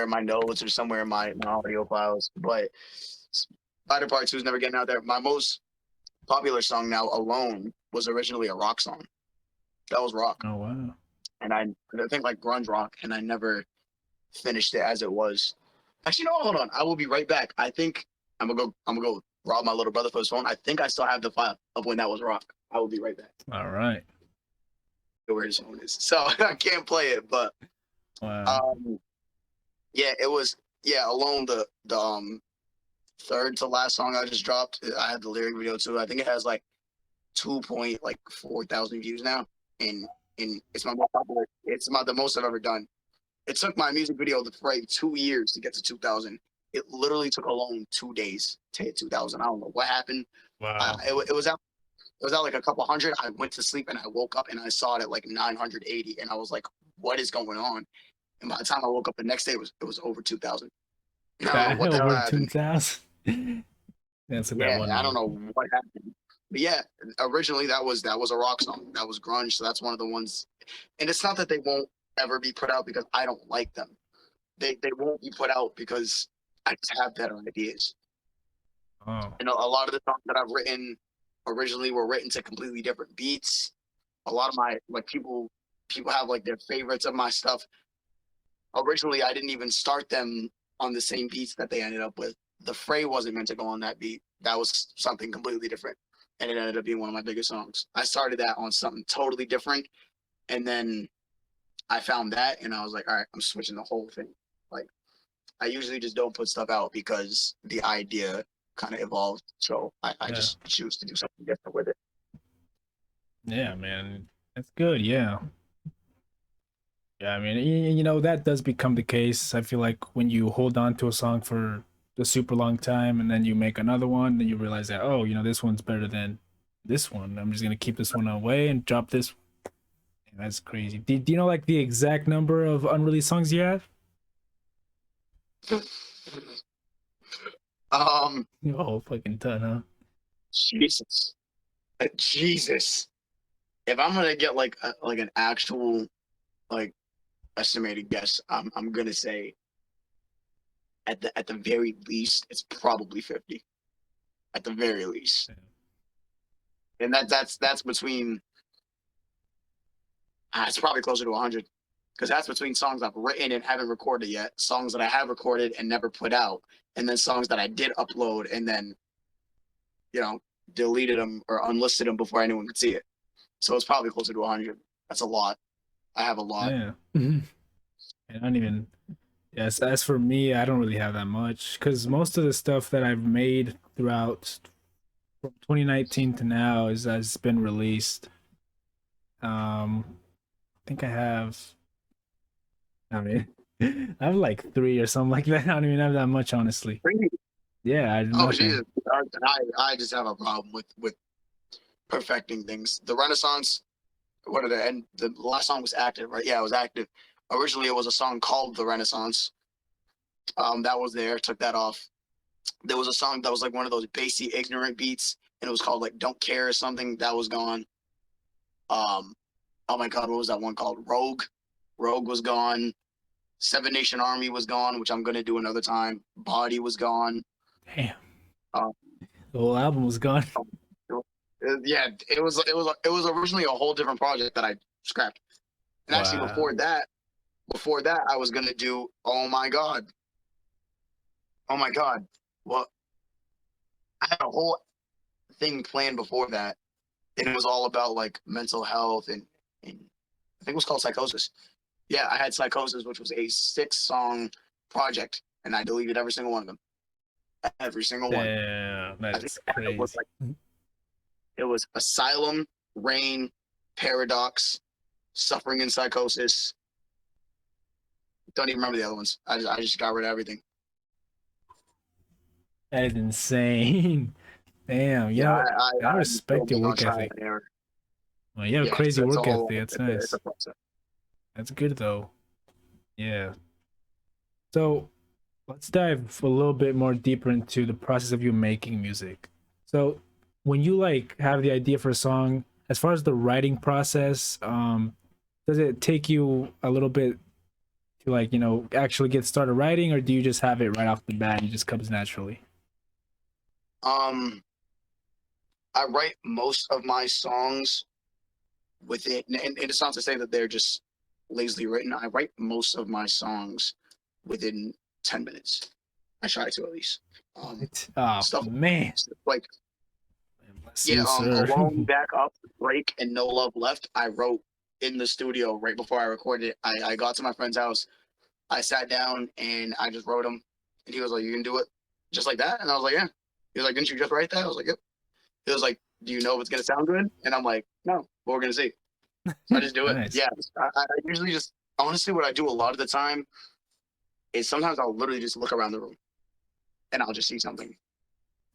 in my notes or somewhere in my audio files. But Spider Part Two is never getting out there. My most popular song now, Alone, was originally a rock song. That was rock, Oh wow. and I think like grunge rock, and I never finished it as it was. Actually, no, hold on. I will be right back. I think I'm gonna go rob my little brother for his phone. I think I still have the file of when that was rock. I will be right back. All right. Where his phone is, so I can't play it. But Wow. um, yeah, it was Alone the third to last song I just dropped. I had the lyric video too. I think it has like 2.4 thousand views now, and it's my most popular. It's the most I've ever done. It took my music video for like 2 years to get to 2,000. It literally took Alone 2 days to hit 2,000. I don't know what happened. Wow. It was at like a couple hundred. I went to sleep and I woke up and I saw it at like 980, and I was like, "What is going on?" And by the time I woke up the next day, it was over 2,000. I don't know That what the hell over happened. 2,000. That's like that Yeah, one I don't meme. know what happened. But yeah, originally that was a rock song. That was grunge. So that's one of the ones. And it's not that they won't ever be put out because I don't like them. They won't be put out because I just have better ideas. Oh, And a lot of the songs that I've written originally were written to completely different beats. A lot of my like people have like their favorites of my stuff. Originally, I didn't even start them on the same beats that they ended up with. The fray wasn't meant to go on that beat. That was something completely different, and it ended up being one of my biggest songs. I started that on something totally different, and then I found that, and I was like, all right, I'm switching the whole thing. Like, I usually just don't put stuff out because the idea kind of evolved. So I yeah. just choose to do something different with it. Yeah, man. That's good. Yeah. Yeah, I mean, that does become the case. I feel like when you hold on to a song for a super long time and then you make another one, then you realize that, oh, this one's better than this one. I'm just gonna keep this one away and drop this. That's crazy. Do you know like the exact number of unreleased songs you have? um, Oh, fucking ton, huh? Jesus, Jesus. If I'm gonna get like like an actual like estimated guess, I'm gonna say at the very least, it's probably 50. At the very least, and that's between. It's probably closer to 100 because that's between songs I've written and haven't recorded yet, songs that I have recorded and never put out, and then songs that I did upload and then you know deleted them or unlisted them before anyone could see it. So it's probably closer to 100. That's a lot. I have a lot. Yeah. I don't even. Yes, as for me, I don't really have that much because most of the stuff that I've made throughout from 2019 to now has been released. I think I have. I mean, I have like three or something like that. I don't even have that much, honestly. Yeah, I Oh Jesus! nothing. I just have a problem with perfecting things. The Renaissance, what are the and the last song was active, right? Yeah, it was active. Originally, it was a song called The Renaissance. That was there. Took that off. There was a song that was like one of those bassy, ignorant beats, and it was called like "Don't Care" or something. That was gone. Um, oh my God, what was that one called? Rogue. Rogue was gone. Seven Nation Army was gone, which I'm gonna do another time. Body was gone. Damn, Um, the whole album was gone. yeah, it was originally a whole different project that I scrapped. And actually, Wow. before that, I was gonna do. Oh my God, well, I had a whole thing planned before that, and it was all about like mental health and I think it was called Psychosis. Yeah, I had Psychosis, which was a 6-song project, and I deleted every single one of them. Every single one. Damn, I think that's the one was crazy. like it was Asylum, Rain, Paradox, Suffering and Psychosis. Don't even remember the other ones. I just got rid of everything. That is insane. Damn, Yeah, I I'm still respect your big on work trial ethic. and error. Well, you have Yeah, crazy it's a work whole ethic. That's it's a nice. process. That's good though. Yeah. So let's dive a little bit more deeper into the process of you making music. So when you like have the idea for a song, as far as the writing process, does it take you a little bit to like, actually get started writing, or do you just have it right off the bat and it just comes naturally? Um, I write most of my songs within, and it's not to say that they're just lazily written. I write most of my songs within 10 minutes. I try to at least. What? Oh Stuff man. like Bless yeah, you, sir. Alone, Back Up, Break, and No Love Left. I wrote in the studio right before I recorded it. I got to my friend's house. I sat down and I just wrote them. And he was like, "You can do it just like that?" And I was like, "Yeah." He was like, "Didn't you just write that?" I was like, "Yep." He was like, "Do you know if it's gonna sound good?" And I'm like, "No, but we're gonna see." So I just do it. Nice. Yeah, I usually just honestly what I do a lot of the time is sometimes I'll literally just look around the room and I'll just see something.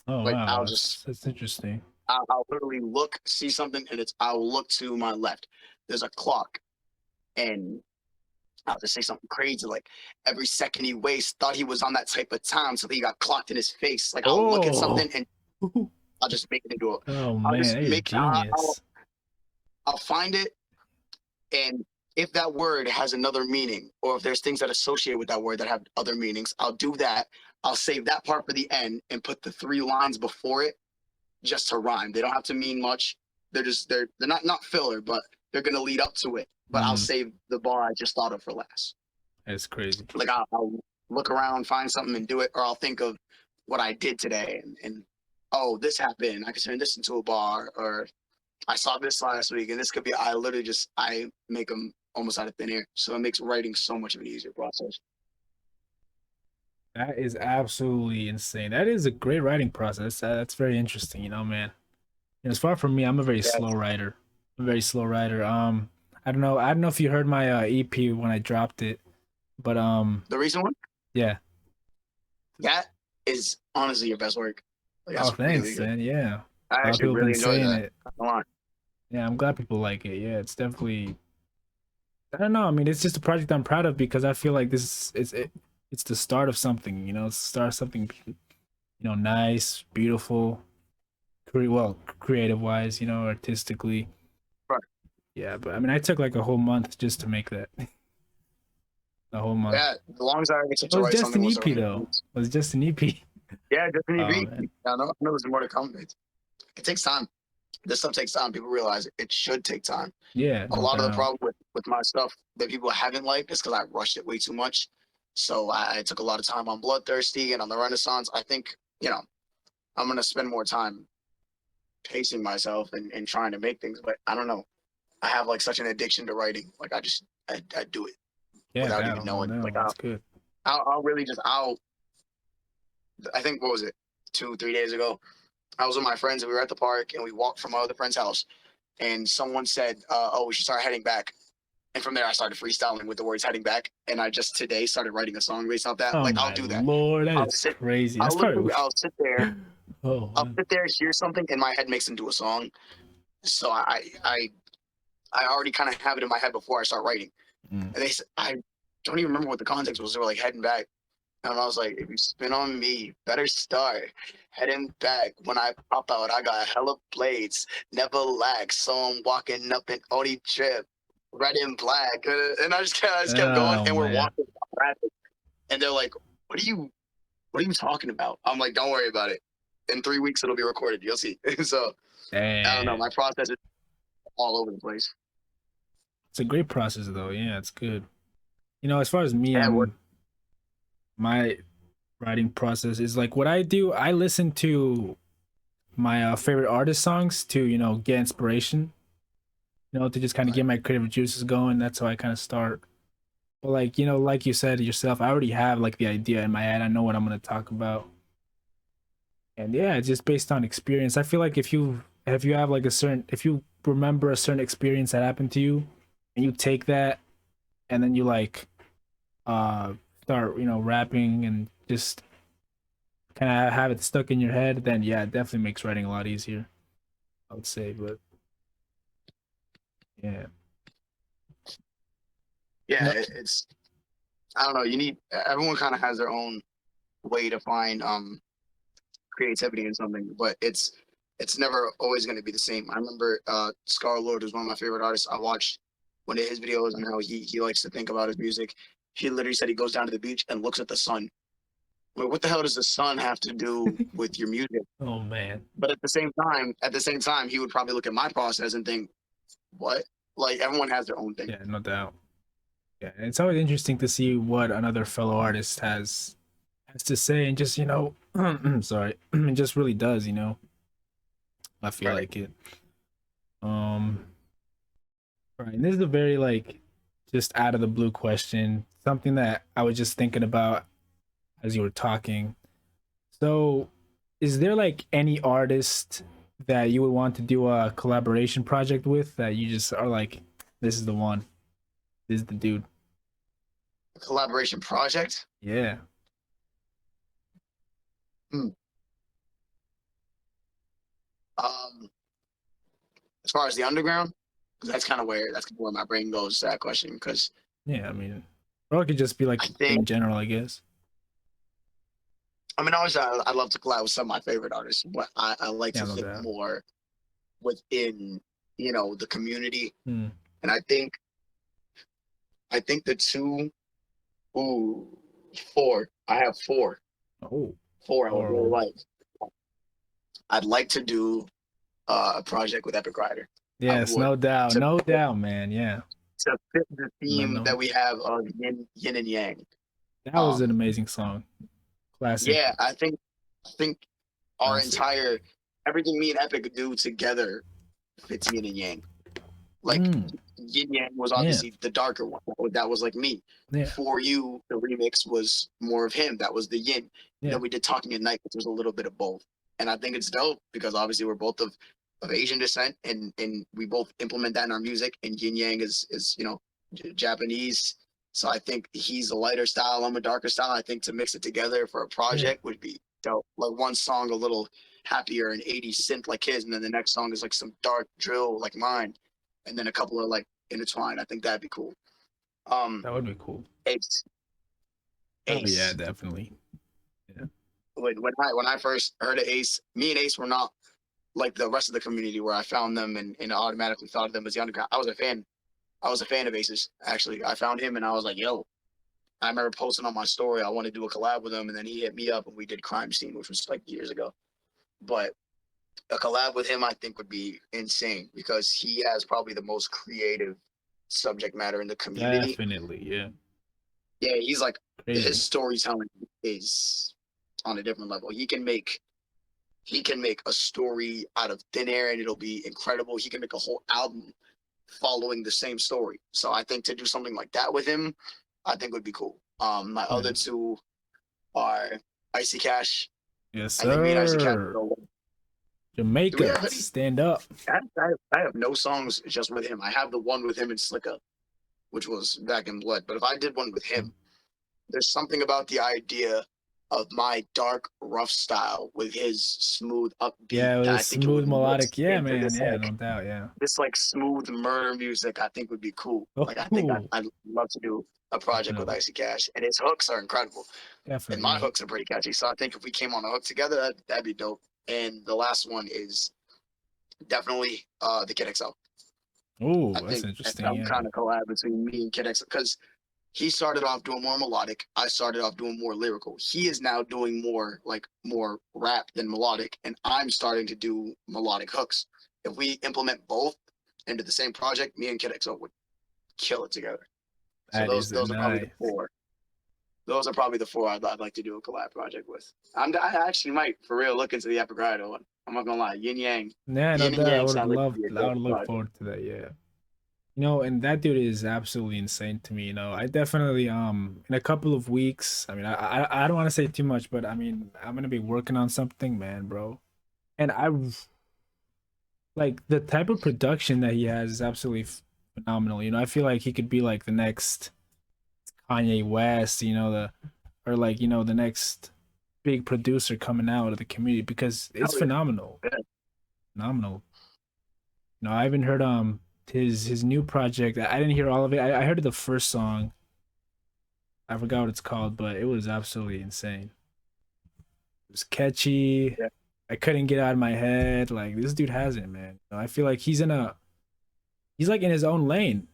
Oh Like wow, that's interesting. I'll literally look, see something, and I'll look to my left. There's a clock, and I'll just say something crazy like every second he wastes thought he was on that type of time, so he got clocked in his face. Like I'll look at Oh. something and I'll just make it into a. Oh I'll man, just you're a make. genius. I'll find it, and if that word has another meaning, or if there's things that associate with that word that have other meanings, I'll do that. I'll save that part for the end and put the 3 lines before it just to rhyme. They don't have to mean much. They're not filler, but they're gonna lead up to it. But I'll save the bar I just thought of for last. That's crazy. Like I'll look around, find something and do it, or I'll think of what I did today and oh, this happened. I could turn this into a bar, or I saw this last week, and this could be. I literally just make them almost out of thin air, so it makes writing so much of an easier process. That is absolutely insane. That is a great writing process. That's very interesting, you know, man. And as far from me, I'm a very slow writer. I'm a very slow writer. I don't know. I don't know if you heard my EP when I dropped it, but The recent one, yeah. that is honestly your best work. Like, Oh, thanks, really man. Yeah. I A lot of actually people really been enjoyed saying that. it. Come on. Yeah, I'm glad people like it. Yeah, it's definitely. I don't know. I mean, it's just a project I'm proud of because I feel like it's the start of something. You know, it's the start of something. You know, nice, beautiful, creative wise. You know, artistically. Right. Yeah, but I mean, I took like a whole month just to make that. A whole month. Yeah, the longest I ever took It to was write just an something was EP around though. It was just an EP. Yeah, just an Oh EP. man. I know there's more to come. It takes time. This stuff takes time. People realize it should take time. Yeah. A No lot of the doubt. problem with my stuff that people haven't liked is because I rushed it way too much. So I took a lot of time on Bloodthirsty and on the Renaissance. I think, I'm going to spend more time pacing myself and trying to make things. But I don't know. I have like such an addiction to writing. Like I do it Yeah, without that even knowing. no, Like that's good. I'll really just, I think, what was it? 2-3 days ago, I was with my friends and we were at the park and we walked from my other friend's house and someone said, oh, we should start heading back. And from there, I started freestyling with the words heading back. And I just today started writing a song based off that. Oh Like, my I'll do that. Lord, that I'll is sit, crazy. That's probably. I'll sit there. Oh, I'll man. sit there, hear something, and my head makes into a song. So I already kind of have it in my head before I start writing. And they said, I don't even remember what the context was. They were like heading back. And I was like, if you spin on me, better start heading back. When I pop out, I got hella blades, never lag. So I'm walking up an Oni trip, red and black. And I just kept going, and we're man. walking rapid. And they're like, what are you talking about? I'm like, don't worry about it. In 3 weeks, it'll be recorded. You'll see. So, I don't know. My process is all over the place. It's a great process, though. Yeah, it's good. You know, as far as me, Yeah, my writing process is like what I do. I listen to my favorite artist songs to, you know, get inspiration. You know, to just kind of get my creative juices going. That's how I kind of start. But like, you know, like you said yourself, I already have like the idea in my head. I know what I'm gonna talk about. And yeah, it's just based on experience. I feel like if you have like if you remember a certain experience that happened to you and you take that and then you like start, you know, rapping and just kind of have it stuck in your head, then yeah, it definitely makes writing a lot easier, I would say. But yeah. Yeah, No. it's, I don't know. Everyone kind of has their own way to find creativity in something, but it's never always going to be the same. I remember Scar Lord was one of my favorite artists. I watched one of his videos and how he likes to think about his music. He literally said he goes down to the beach and looks at the sun. Like, what the hell does the sun have to do with your music? Oh man. But at the same time, he would probably look at my process and think, what? Like, everyone has their own thing. Yeah, no doubt. Yeah, and it's always interesting to see what another fellow artist has to say, and just, you know, sorry, it just really does, you know. I feel Right. like it. Right. And this is a very like just out of the blue question, something that I was just thinking about as you were talking. So, is there like any artist that you would want to do a collaboration project with that you just are like, this is the one, this is the dude? Collaboration project? Yeah. As far as the underground, that's kind of where my brain goes to that question. Because Yeah, I mean, or it could just be like I think, in general, I guess. I mean, obviously, I'd love to collab with some of my favorite artists, but I like Yeah, to no think doubt. more within, the community. Hmm. And I think the two, ooh, four. I have four. Oh, Four I would really or like. I'd like to do a project with Epic Rider. I yes, would, to no doubt, man. Yeah, to fit the let theme know. that we have of yin and yang. That was an Um, amazing song. Classic, yeah, I think our classic. entire everything me and Epic do together fits yin and yang. Like Mm, yin yang was yeah, obviously the darker one. That was like me. yeah, For You, the remix was more of him. That was the yin. And yeah, then we did Talking at Night, which was a little bit of both. And I think it's dope because obviously we're both of Asian descent, and we both implement that in our music. And yin yang is Japanese. So I think he's a lighter style, I'm a darker style. I think to mix it together for a yeah. project would be dope. Like one song a little happier and 80s synth like his, and then the next song is like some dark drill like mine, and then a couple of like intertwined. I think that'd be cool. Um, That would be cool. Ace, Oh yeah, Ace. definitely. Yeah, When I first heard of Ace, me and Ace were not like the rest of the community where I found them and automatically thought of them as the underground. I was a fan. I was a fan of Ace's. Actually, I found him and I was like, yo. I remember posting on my story I want to do a collab with him, and then he hit me up and we did Crime Scene, which was like years ago. But a collab with him, I think, would be insane because he has probably the most creative subject matter in the community. definitely. Yeah, Yeah, he's like his crazy. storytelling is on a different level. He can make a story out of thin air and it'll be incredible. He can make a whole album following the same story. So I think to do something like that with him, I think would be cool. My Yeah. other two are Icy Cash. Yes, I think me and Icy Cash sir. go. Do we Jamaica, have any? stand up. I have no songs just with him. I have the one with him and Slicka, which was Back in Blood. But if I did one with him, there's something about the idea of my dark, rough style with his smooth, upbeat Yeah, it that I was think it smooth would mix melodic. Yeah, into man. this Yeah, like no doubt. Yeah. this like smooth murder music. I think would be cool. Like I think Oh, I'd love to do a project with definitely, Icy Cash, and his hooks are incredible, and definitely. my Yeah. hooks are pretty catchy. So I think if we came on a hook together, that'd be dope. And the last one is definitely the Kid XL. I Oh, that's think interesting. some Yeah. kind of collab between me and Kid XL because he started off doing more melodic. I started off doing more lyrical. He is now doing more rap than melodic, and I'm starting to do melodic hooks. If we implement both into the same project, me and Kid XL would kill it together. So That those is those are probably the nice. four. Those are probably the four I'd like to do a collab project with. I actually might for real look into the Epicrido one. I'm not gonna lie, Yeah, no Yin and doubt. Yang sound like to be a I dope would look project. forward to that. Yeah. And that dude is absolutely insane to me. I definitely in a couple of weeks. I mean, I don't want to say too much, but I mean, I'm gonna be working on something, man, bro. And I like the type of production that he has is absolutely phenomenal. I feel like he could be like the next Kanye West, or like the next big producer coming out of the community because it's Hell yeah. phenomenal, Yeah. phenomenal. I haven't heard his new project. I didn't hear all of it. I heard the first song. I forgot what it's called, but it was absolutely insane. It was catchy. Yeah. I couldn't get out of my head. Like this dude has it, man. I feel like he's like in his own lane.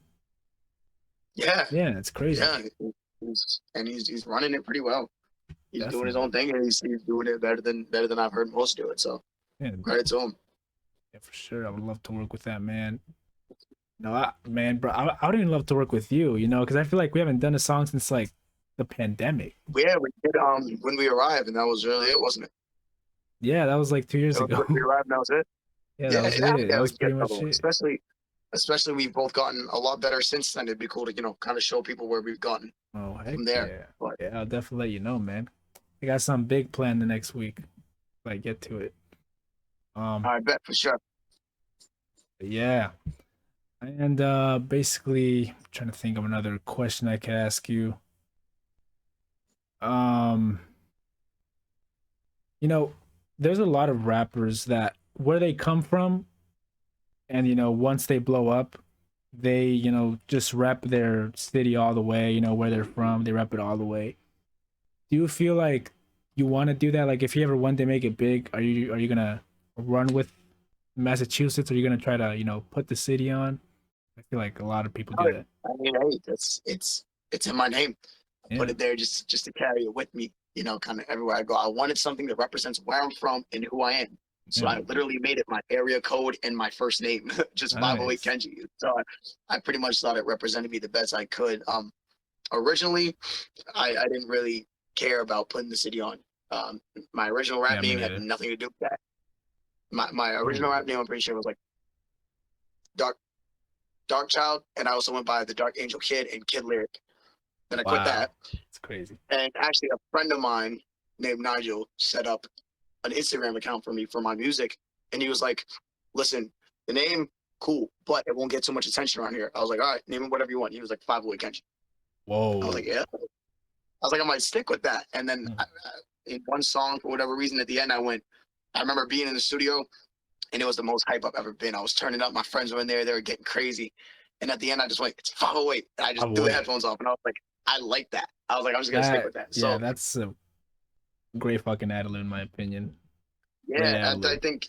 Yeah. Yeah, it's crazy. Yeah. He's running it pretty well. He's doing his Definitely. own thing and he's doing it better than I've heard most do it. So Yeah, credit to him. yeah, for sure. I would love to work with that man. No, man, bro, I would even love to work with you. Because I feel like we haven't done a song since like the pandemic. Yeah, we did when we arrived, and that was really it, wasn't it? Yeah, that was like 2 years It was ago. when we arrived, and that was it. Yeah, that Yeah, was yeah, it. That yeah, we was can get pretty another much one. it. Especially we've both gotten a lot better since then. It'd be cool to kind of show people where we've gotten Oh, heck from there. yeah. But Yeah, I'll definitely let you know, man. I got something big planned the next week. If I get to it. I bet for sure. Yeah. And basically I'm trying to think of another question I could ask you. Um, you know, there's a lot of rappers that where they come from and once they blow up, they, just rep their city all the way, where they're from, they rep it all the way. Do you feel like you want to do that? Like if you ever one day make it big, are you gonna run with Massachusetts? Or are you gonna try to, put the city on? I feel like a lot of people do that. I mean, hey, it's in my name. I put Yeah. it there just to carry it with me. you know, kind of everywhere I go. I wanted something that represents where I'm from and who I am. So I literally made it my area code and my first name, just 508 Nice. Kenji. So I pretty much thought it represented me the best I could. Originally, I didn't really care about putting the city on. My original rap Yeah, me name had neither. nothing to do with that. My original rap name, I'm pretty sure, was like Dark Dark Child, and I also went by the Dark Angel Kid and Kid Lyric. Then I quit Wow. that, It's crazy. and actually a friend of mine named Nigel set up an Instagram account for me for my music, and he was like, "Listen, the name cool, but it won't get too much attention around here." I was like, "All right, name it whatever you want." He was like, "508 Kenji." I was Whoa. like, "Yeah." I was like, "I might stick with that." And then in one song, for whatever reason, at the end, I remember being in the studio, and it was the most hype I've ever been. I was turning up. My friends were in there. They were getting crazy. And at the end, I just went, "It's 508." And I just threw the Wait. headphones off, and I was like, I like that. I was like, I'm just going to stick That with that. yeah, So, that's a great fucking adderall in my opinion. Great yeah, I adderall. think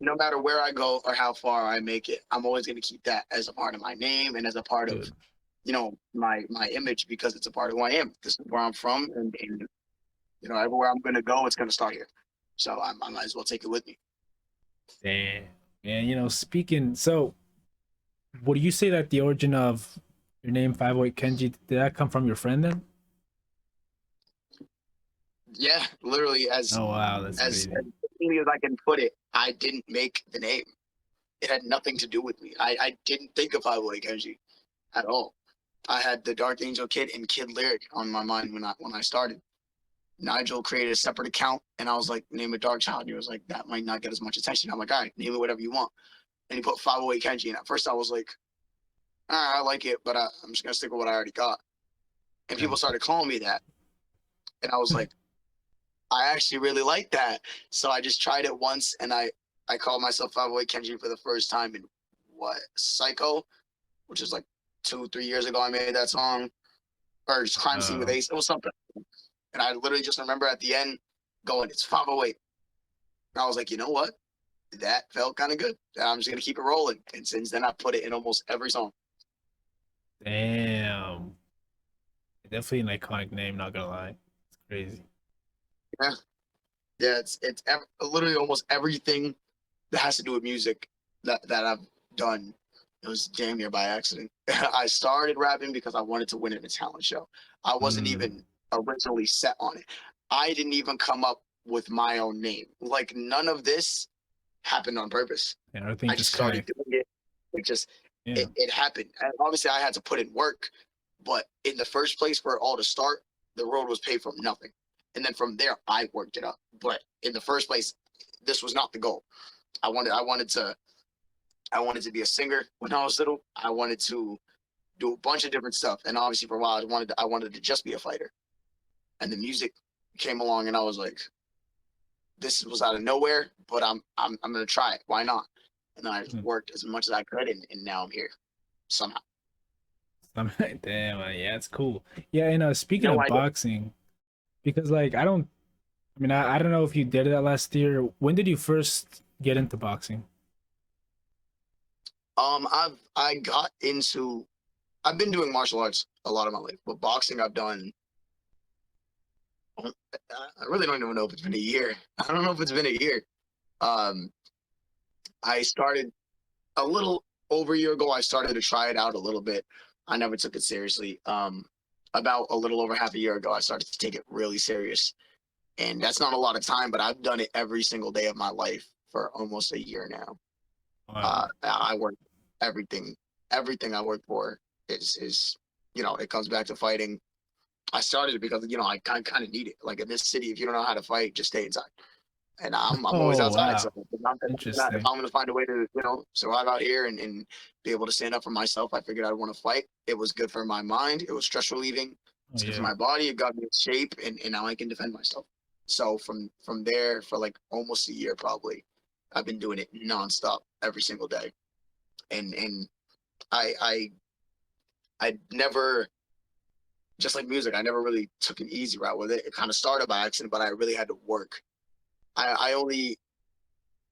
no matter where I go or how far I make it, I'm always going to keep that as a part of my name and as a part of, Dude. you know, my image, because it's a part of who I am. This is where I'm from. And you know, everywhere I'm going to go, it's going to start here. So I might as well take it with me. Damn. And you know, speaking so would you say that the origin of your name 508 Kenji, did that come from your friend then? Yeah, literally Oh wow, that's crazy. as easily as I can put it, I didn't make the name. It had nothing to do with me. I didn't think of Highway Kenji at all. I had the Dark Angel Kid and Kid Lyric on my mind when I started. Nigel created a separate account, and I was like, name it Dark Child. And he was like, that might not get as much attention. I'm like, all right, name it whatever you want. And he put 508 Kenji. And at first I was like, I like it, but I'm just gonna stick with what I already got. And Yeah. people started calling me that, and I was like, I actually really like that. So I just tried it once, and I called myself 508 Kenji for the first time in what, Psycho, which is like 2 3 years ago. I made that song, or just Crime Scene with Oh, Ace. It was something, and I literally just remember at the end going, "It's 508." And I was like, you know what? That felt kind of good. I'm just gonna keep it rolling. And since then, I put it in almost every song. damn. Definitely an iconic name, not gonna lie. It's crazy. Yeah, yeah. It's literally almost everything that has to do with music that I've done. It was damn near by accident. I started rapping because I wanted to win in a talent show. I wasn't Mm. even originally set on it. I didn't even come up with my own name. Like none of this happened on purpose. And everything I just just kind started of doing it. It just yeah. it happened. And obviously, I had to put in work, but in the first place, for it all to start, the road was paved from nothing, and then from there, I worked it up. But in the first place, this was not the goal. I wanted to be a singer when I was little. I wanted to do a bunch of different stuff, and obviously, for a while, I wanted to just be a fighter. And the music came along, and I was like, this was out of nowhere, but I'm gonna try it. Why not? And then I Mm. worked as much as I could, and now I'm here somehow. Damn, yeah, it's cool. Yeah, and speaking No of idea. boxing, because like I mean, I don't know if you did that last year. When did you first get into boxing? I got into. I've been doing martial arts a lot of my life, but boxing I've done. I really don't even know if it's been a year. I don't know if it's been a year. Um, I started a little over a year ago. I started to try it out a little bit. I never took it seriously. About a little over half a year ago, I started to take it really serious, and that's not a lot of time, but I've done it every single day of my life for almost a year now. Wow. I work everything. Everything I work for is you know, it comes back to fighting. I started it because, you know, I kind of need it. Like in this city, if you don't know how to fight, just stay inside. And I'm always Oh outside. So wow, if interesting. I'm gonna find a way to, you know, survive out here and be able to stand up for myself, I figured I'd want to fight. It was good for my mind. It was stress relieving. Oh It's good for yeah. my body. It got me in shape, and now I can defend myself. So from there, for like almost a year probably, I've been doing it nonstop every single day. And I I I never, just like music, I never really took an easy route with it. It kind of started by accident, but I really had to work. I only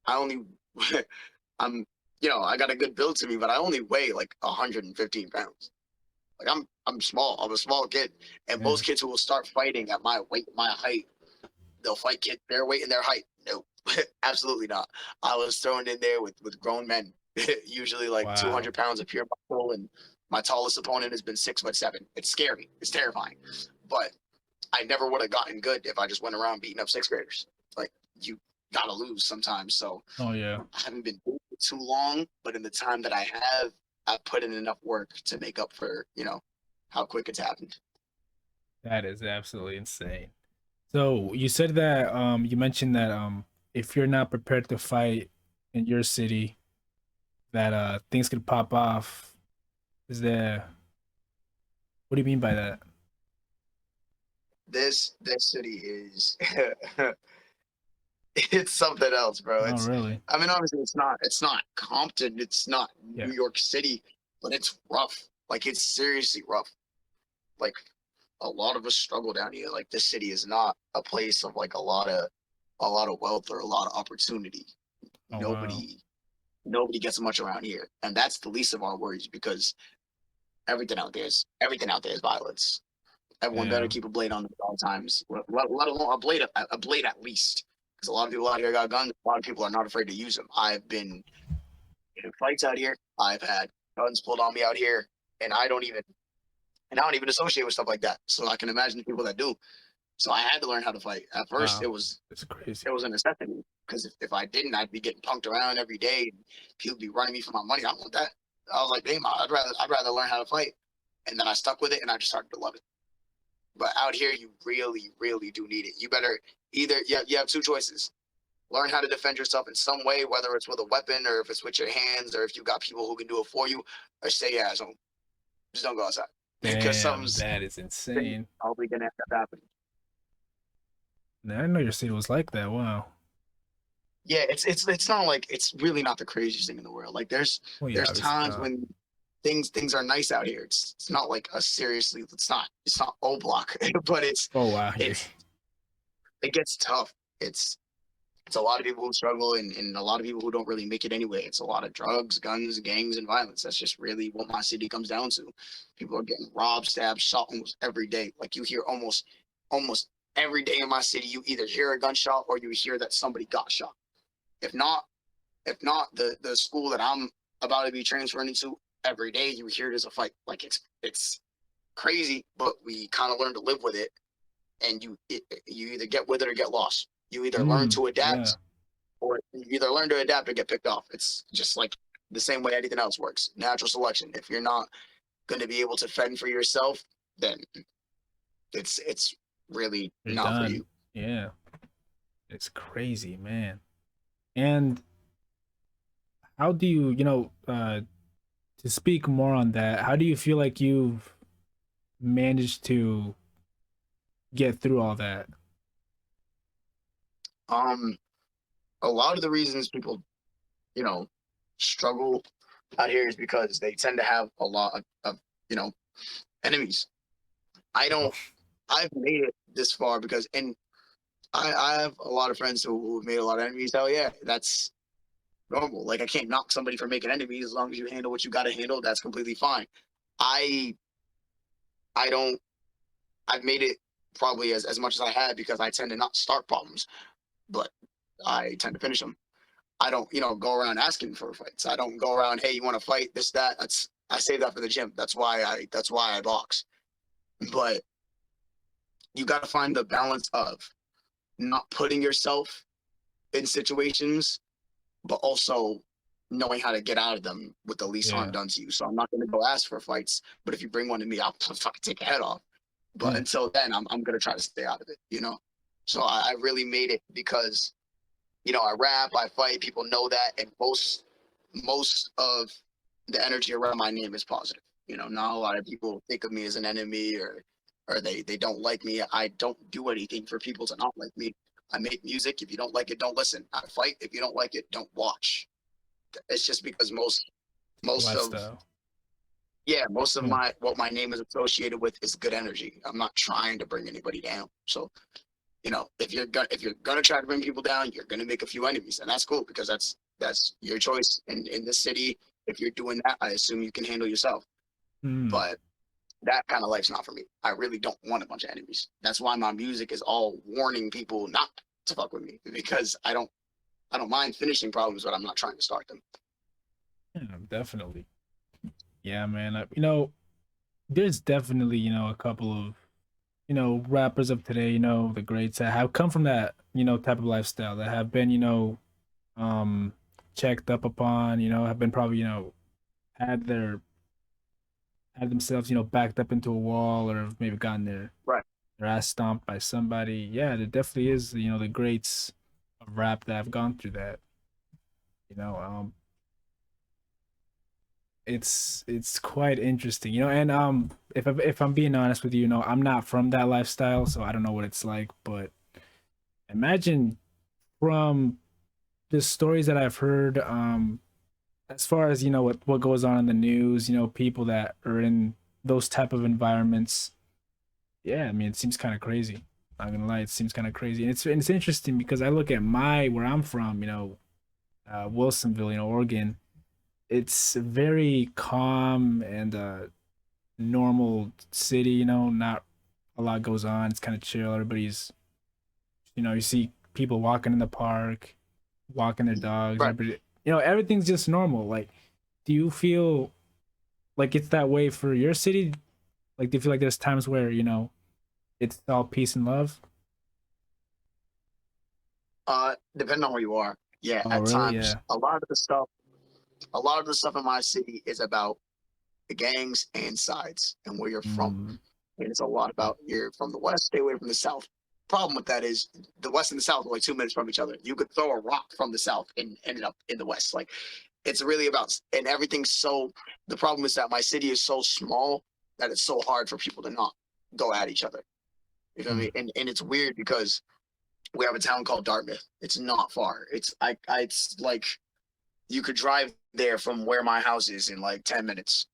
I'm, you know, I got a good build to me, but I only weigh like 115 pounds. Like I'm small. I'm a small kid, and Yeah. most kids who will start fighting at my weight, my height, they'll fight kids their weight and their height. No, absolutely not. I was thrown in there with grown men, usually like Wow. 200 pounds of pure muscle, and my tallest opponent has been 6'7". It's scary. It's terrifying. But I never would have gotten good if I just went around beating up sixth graders. Like, you gotta lose sometimes. So Oh yeah. I haven't been doing it too long, but in the time that I have, I've put in enough work to make up for, how quick it's happened. That is absolutely insane. So you said that you mentioned that if you're not prepared to fight in your city, that things could pop off. Is there what do you mean by that? This city is it's something else, bro. Oh really? I mean, obviously it's not Compton, it's not Yeah. New York City, but it's rough. Like, it's seriously rough. Like, a lot of us struggle down here. Like, this city is not a place of like a lot of wealth or a lot of opportunity. Oh wow. Nobody gets much around here. And that's the least of our worries, because everything out there is violence. Everyone better Yeah. keep a blade on them at all times. Let alone a blade at least. Because a lot of people out here got guns. A lot of people are not afraid to use them. I've been in fights out here. I've had guns pulled on me out here, and I don't even associate with stuff like that. So I can imagine the people that do. So I had to learn how to fight. At first, Wow. it was It's crazy. a necessity, because if I didn't, I'd be getting punked around every day, and people be running me for my money. I don't want that. I was like, damn, I'd rather learn how to fight. And then I stuck with it, and I just started to love it. But out here, you really, really do need it. You better you have two choices: learn how to defend yourself in some way, whether it's with a weapon or if it's with your hands or if you got people who can do it for you, or stay your ass home. Just don't go outside, because Damn, something's that is insane. probably gonna end up happening. I didn't know your city was like that. Wow. Yeah, it's not like, it's really not the craziest thing in the world. Like, there's Well, yeah, there's obviously times not. when things are nice out here. It's not like a seriously. It's not O Block, but Oh wow, yeah. it's it gets tough. It's a lot of people who struggle, and a lot of people who don't really make it anyway. It's a lot of drugs, guns, gangs, and violence. That's just really what my city comes down to. People are getting robbed, stabbed, shot almost every day. Like, you hear almost every day in my city, you either hear a gunshot or you hear that somebody got shot. If not, the school that I'm about to be transferring into, every day you hear there's a fight. Like, it's crazy, but we kind of learn to live with it, and you either get with it or get lost. You either learn to Yeah. adapt, or you either learn to adapt or get picked off. It's just like the same way anything else works. Natural selection. If you're not going to be able to fend for yourself, then it's really You're not for done. you. Yeah. It's crazy, man. And how do you, to speak more on that, how do you feel like you've managed to get through all that? Um, a lot of the reasons people, you know, struggle out here is because they tend to have a lot of enemies. I Oh, don't. I've made it this far because, and I have a lot of friends who have made a lot of enemies. Hell yeah, that's normal. Like, I can't knock somebody for making enemies. As long as you handle what you got to handle, that's completely fine. I I don't. I've made it probably as much as I had, because I tend to not start problems, but I tend to finish them. I don't, go around asking for fights. I don't go around, hey, you want to fight? This, that. I save that for the gym. That's why I box. But you got to find the balance of not putting yourself in situations, but also knowing how to get out of them with the least harm yeah. done to you. So I'm not going to go ask for fights, but if you bring one to me, I'll fucking take a head off. But Yeah. until then, I'm going to try to stay out of it. So I really made it because, I rap, I fight, people know that. And most of the energy around my name is positive. Not a lot of people think of me as an enemy, or they don't like me. I don't do anything for people to not like me. I make music. If you don't like it, don't listen. I fight. If you don't like it, don't watch. It's just because most of Lifestyle. most of Yeah. what my name is associated with is good energy. I'm not trying to bring anybody down. So, if you're gonna try to bring people down, you're gonna make a few enemies, and that's cool, because that's your choice in this city. If you're doing that, I assume you can handle yourself. Mm. But that kind of life's not for me. I really don't want a bunch of enemies. That's why my music is all warning people not to fuck with me, because I don't mind finishing problems, but I'm not trying to start them. Yeah, definitely. Yeah, man. There's definitely, a couple of, rappers of today, the greats that have come from that, type of lifestyle that have been, um, checked up upon, have been probably, had their had themselves, backed up into a wall or have maybe gotten Right. their ass stomped by somebody. Yeah, there definitely is, the greats of rap that have gone through that. You know, it's quite interesting, and if I'm being honest with you, I'm not from that lifestyle, so I don't know what it's like, but imagine from the stories that I've heard, as far as what goes on in the news, people that are in those type of environments. Yeah, I mean, it seems kind of crazy. Not gonna lie, it seems kind of crazy, and it's interesting because I look at where I'm from, Wilsonville, Oregon. It's a very calm and normal city. Not a lot goes on. It's kind of chill. Everybody's, you see people walking in the park, walking their dogs. Right. Everybody, everything's just normal. Like, do you feel like it's that way for your city? Like, do you feel like there's times where it's all peace and love? Depending on where you are. Yeah, Oh, at really? times Yeah. a lot of the stuff in my city is about the gangs and sides and where you're from. Mm, And it's a lot about you're from the west, stay away from the south. Problem with that is the west and the south are like 2 minutes from each other. You could throw a rock from the south and end up in the west. Like, it's really about, and everything's so, the problem is that my city is so small that it's so hard for people to not go at each other. You know what I mm. mean? And it's weird because we have a town called Dartmouth. It's not far. It's like you could drive there from where my house is in like 10 minutes.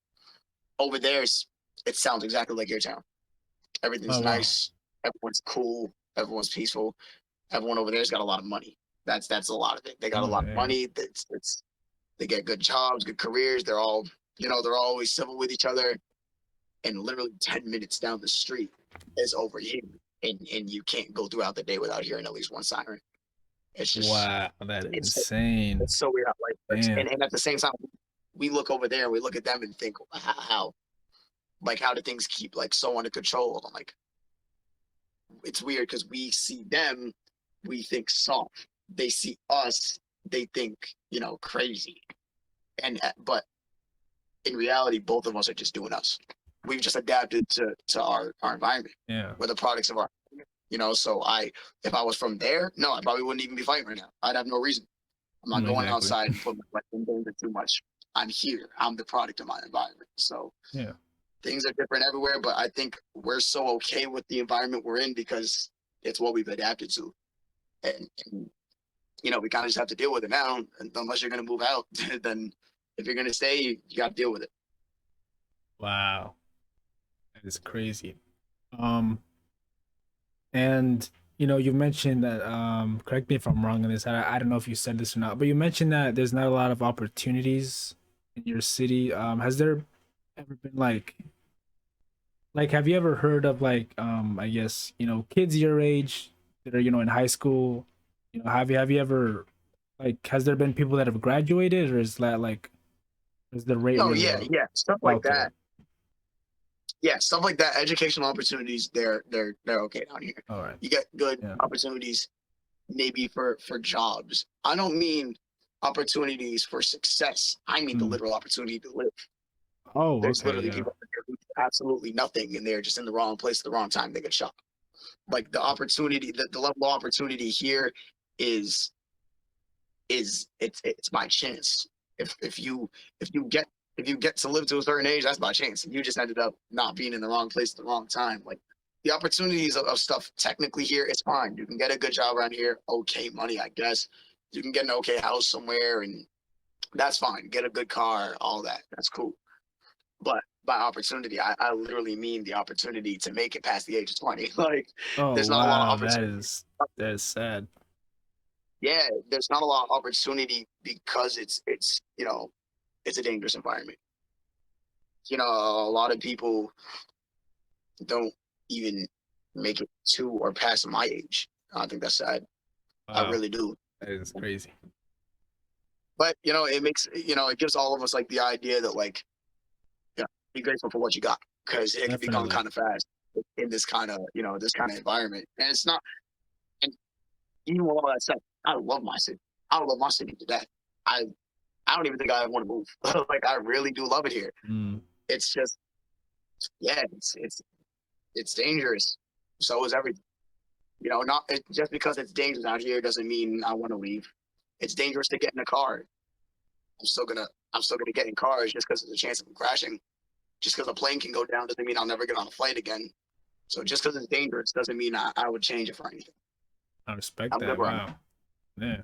Over there, it sounds exactly like your town. Everything's Oh, wow. nice. Everyone's cool. Everyone's peaceful. Everyone over there's got a lot of money. That's a lot of it. They got a Oh, lot of yeah. money. They get good jobs, good careers. They're always civil with each other. And literally 10 minutes down the street is over here, and you can't go throughout the day without hearing at least one siren. It's just Wow, that is it's insane. it's so weird how life works. Damn. And at the same time, we look over there and we look at them and think, how like how do things keep like so under control? I'm like, it's weird because we see them, we think soft. They see us, they think, crazy. And but in reality, both of us are just doing us. We've just adapted to our environment. Yeah. We're the products of our, so if I was from there, no, I probably wouldn't even be fighting right now. I'd have no reason. I'm not going Exactly. outside and putting my life in danger too much. I'm here. I'm the product of my environment. So Yeah. things are different everywhere, but I think we're so okay with the environment we're in because it's what we've adapted to. And we kind of just have to deal with it now. And unless you're going to move out, then if you're going to stay, you got to deal with it. Wow. That is crazy. Um, and you mentioned that, correct me if I'm wrong on this. I don't know if you said this or not, but you mentioned that there's not a lot of opportunities in your city. Has there ever been like have you ever heard of like, I guess, kids your age that are, in high school? Have you ever, like, has there been people that have graduated, or is that like, is the rate No, really yeah, low? yeah, stuff like Okay. that. Yeah, stuff like that. Educational opportunities, they're okay down here. All right. You get good Yeah. opportunities, maybe for jobs. I don't mean opportunities for success. I mean the Mm. literal opportunity to live. Oh, There's okay. literally Yeah. people who do absolutely nothing, and they're just in the wrong place at the wrong time. They get shot. Like the opportunity, the level of opportunity here is it's by chance. If you get to live to a certain age, that's by chance. And you just ended up not being in the wrong place at the wrong time. Like the opportunities of stuff technically here, it's fine. You can get a good job around here, okay money, I guess. You can get an okay house somewhere, and that's fine. Get a good car, all that. That's cool. But by opportunity, I literally mean the opportunity to make it past the age of 20. Like Oh, there's not a lot of wow. That opportunity. is that is sad. Yeah, there's not a lot of opportunity because it's a dangerous environment. A lot of people don't even make it to or past my age. I think that's sad. I Wow, really do. that is crazy. But it makes it gives all of us like the idea that like be grateful for what you got because it can be gone Definitely. kind of fast in this kind of this kind of environment. And it's not. And even with all that said, I love my city. I love my city to death. I I don't even think I want to move. Like I really do love it here. Mm, It's just yeah, it's dangerous. So is everything. Not just because it's dangerous out here doesn't mean I want to leave. It's dangerous to get in a car. I'm still gonna I'm still gonna get in cars just because there's a chance of them crashing. Just because a plane can go down doesn't mean I'll never get on a flight again. So just because it's dangerous doesn't mean I would change it for anything. I respect I'm good that. where I'm Wow. Yeah.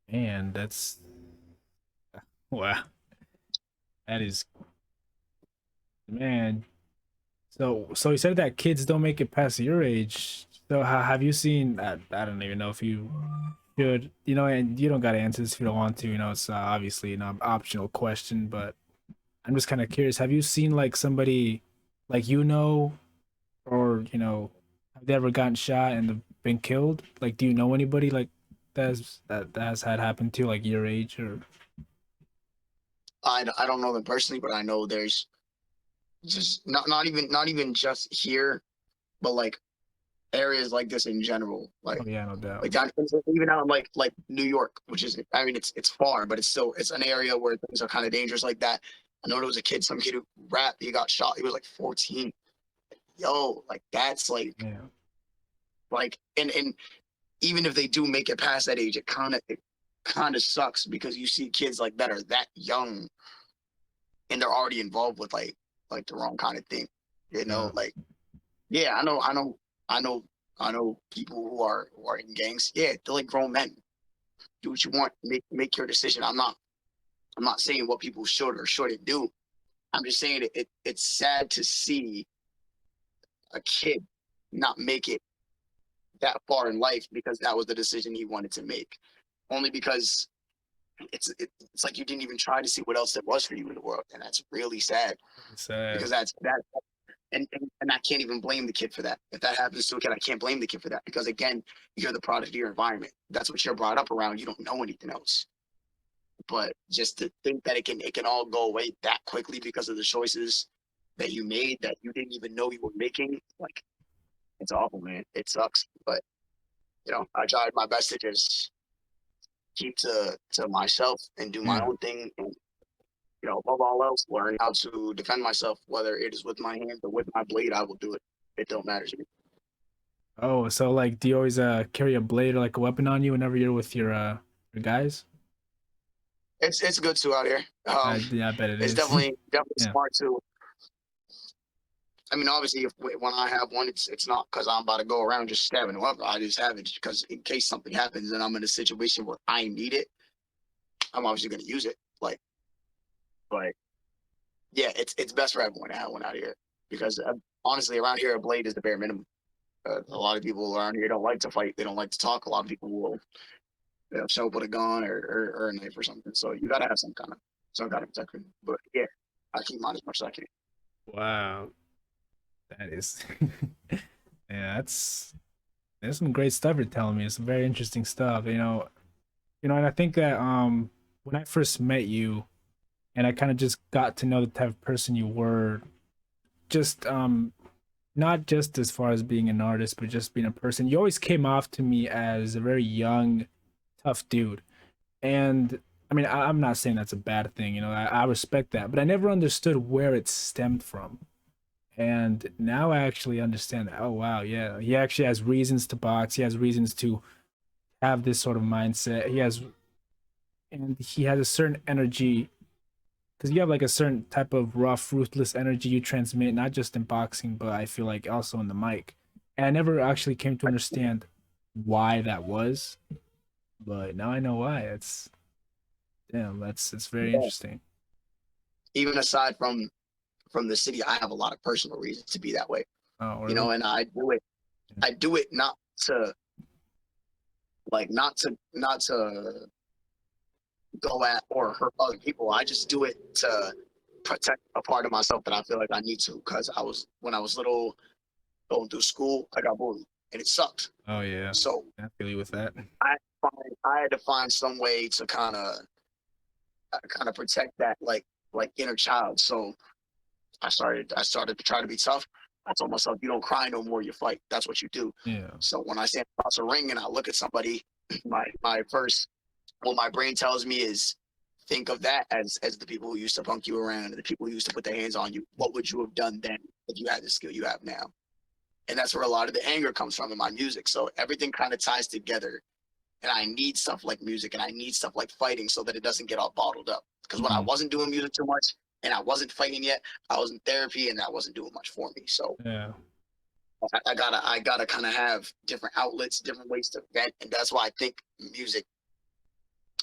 And that's wow. That is man. So you said that kids don't make it past your age. So have you seen? I don't even know if you should. And you don't got to answer this if you don't want to. It's obviously an optional question, but I'm just kind of curious. Have you seen like somebody, like or have they ever gotten shot and been killed? Like, do you know anybody like that has had happened to like your age or? I don't know them personally, but I know there's just not even just here, but like areas like this in general, Oh yeah, no doubt. like down even out in like New York, which is I mean it's far, but it's an area where things are kind of dangerous like that. I know there was some kid who rapped, he got shot. He was like 14. Yo, like that's Yeah. and even if they do make it past that age, it kind of sucks because you see kids like that are that young and they're already involved with like the wrong kind of thing. Yeah. Like yeah, I know people who are in gangs. Yeah, they're like grown men. Do what you want. Make your decision. I'm not saying what people should or shouldn't do. I'm just saying it's sad to see a kid not make it that far in life because that was the decision he wanted to make. Only because it's like you didn't even try to see what else there was for you in the world, and that's really sad It's sad. because that and I can't even blame the kid for that. If that happens to a kid, I can't blame the kid for that because again, you're the product of your environment. That's what you're brought up around. You don't know anything else. But just to think that it can all go away that quickly because of the choices that you made that you didn't even know you were making, like it's awful, man. It sucks. But I tried my best to just keep to myself and do my Yeah. own thing and above all else, learn how to defend myself, whether it is with my hands or with my blade, I will do it. It don't matter to me. Oh, so like, do you always carry a blade or like a weapon on you whenever you're with your guys? It's good too out here. Yeah, I bet it It's is. definitely Yeah. smart too. I mean, obviously, when I have one, it's not because I'm about to go around just stabbing whoever. I just have it because in case something happens and I'm in a situation where I need it, I'm obviously going to use it. But yeah, it's best for everyone to have one out here because honestly, around here, a blade is the bare minimum. A lot of people around here don't like to fight. They don't like to talk. A lot of people will show up with a gun or a knife or something. So you got to have some kind of protection. But yeah, I keep mine as much as I can. Wow. That is. Yeah, that's some great stuff you're telling me. It's some very interesting stuff. And I think that when I first met you and I kind of just got to know the type of person you were, just not just as far as being an artist, but just being a person, you always came off to me as a very young, tough dude. And I mean, I'm not saying that's a bad thing, I respect that, but I never understood where it stemmed from. And now I actually understand that. Oh wow, yeah, he actually has reasons to box. He has reasons to have this sort of mindset. And he has a certain energy because you have like a certain type of rough, ruthless energy you transmit, not just in boxing, but I feel like also in the mic. And I never actually came to understand why that was, but now I know why. It's damn, it's very Yeah. interesting. Even aside from the city, I have a lot of personal reasons to be that way. Oh, really? And I do it. I do it not to not to go at or hurt other people. I just do it to protect a part of myself that I feel like I need to. Because when I was little, going through school, I got bullied, and it sucked. Oh yeah, So I feel you with that. I had to find some way to kind of protect that like inner child. So I started to try to be tough. I told myself, you don't cry no more, you fight. That's what you do. Yeah, So when I stand across a ring and I look at somebody, my first what my brain tells me is think of that as the people who used to punk you around and the people who used to put their hands on you. What would you have done then if you had the skill you have now? And that's where a lot of the anger comes from in my music. So everything kind of ties together. And I need stuff like music and I need stuff like fighting so that it doesn't get all bottled up. Because when I wasn't doing music too much and I wasn't fighting yet, I was in therapy and that wasn't doing much for me. So yeah, I gotta kind of have different outlets, different ways to vent, and that's why I think music.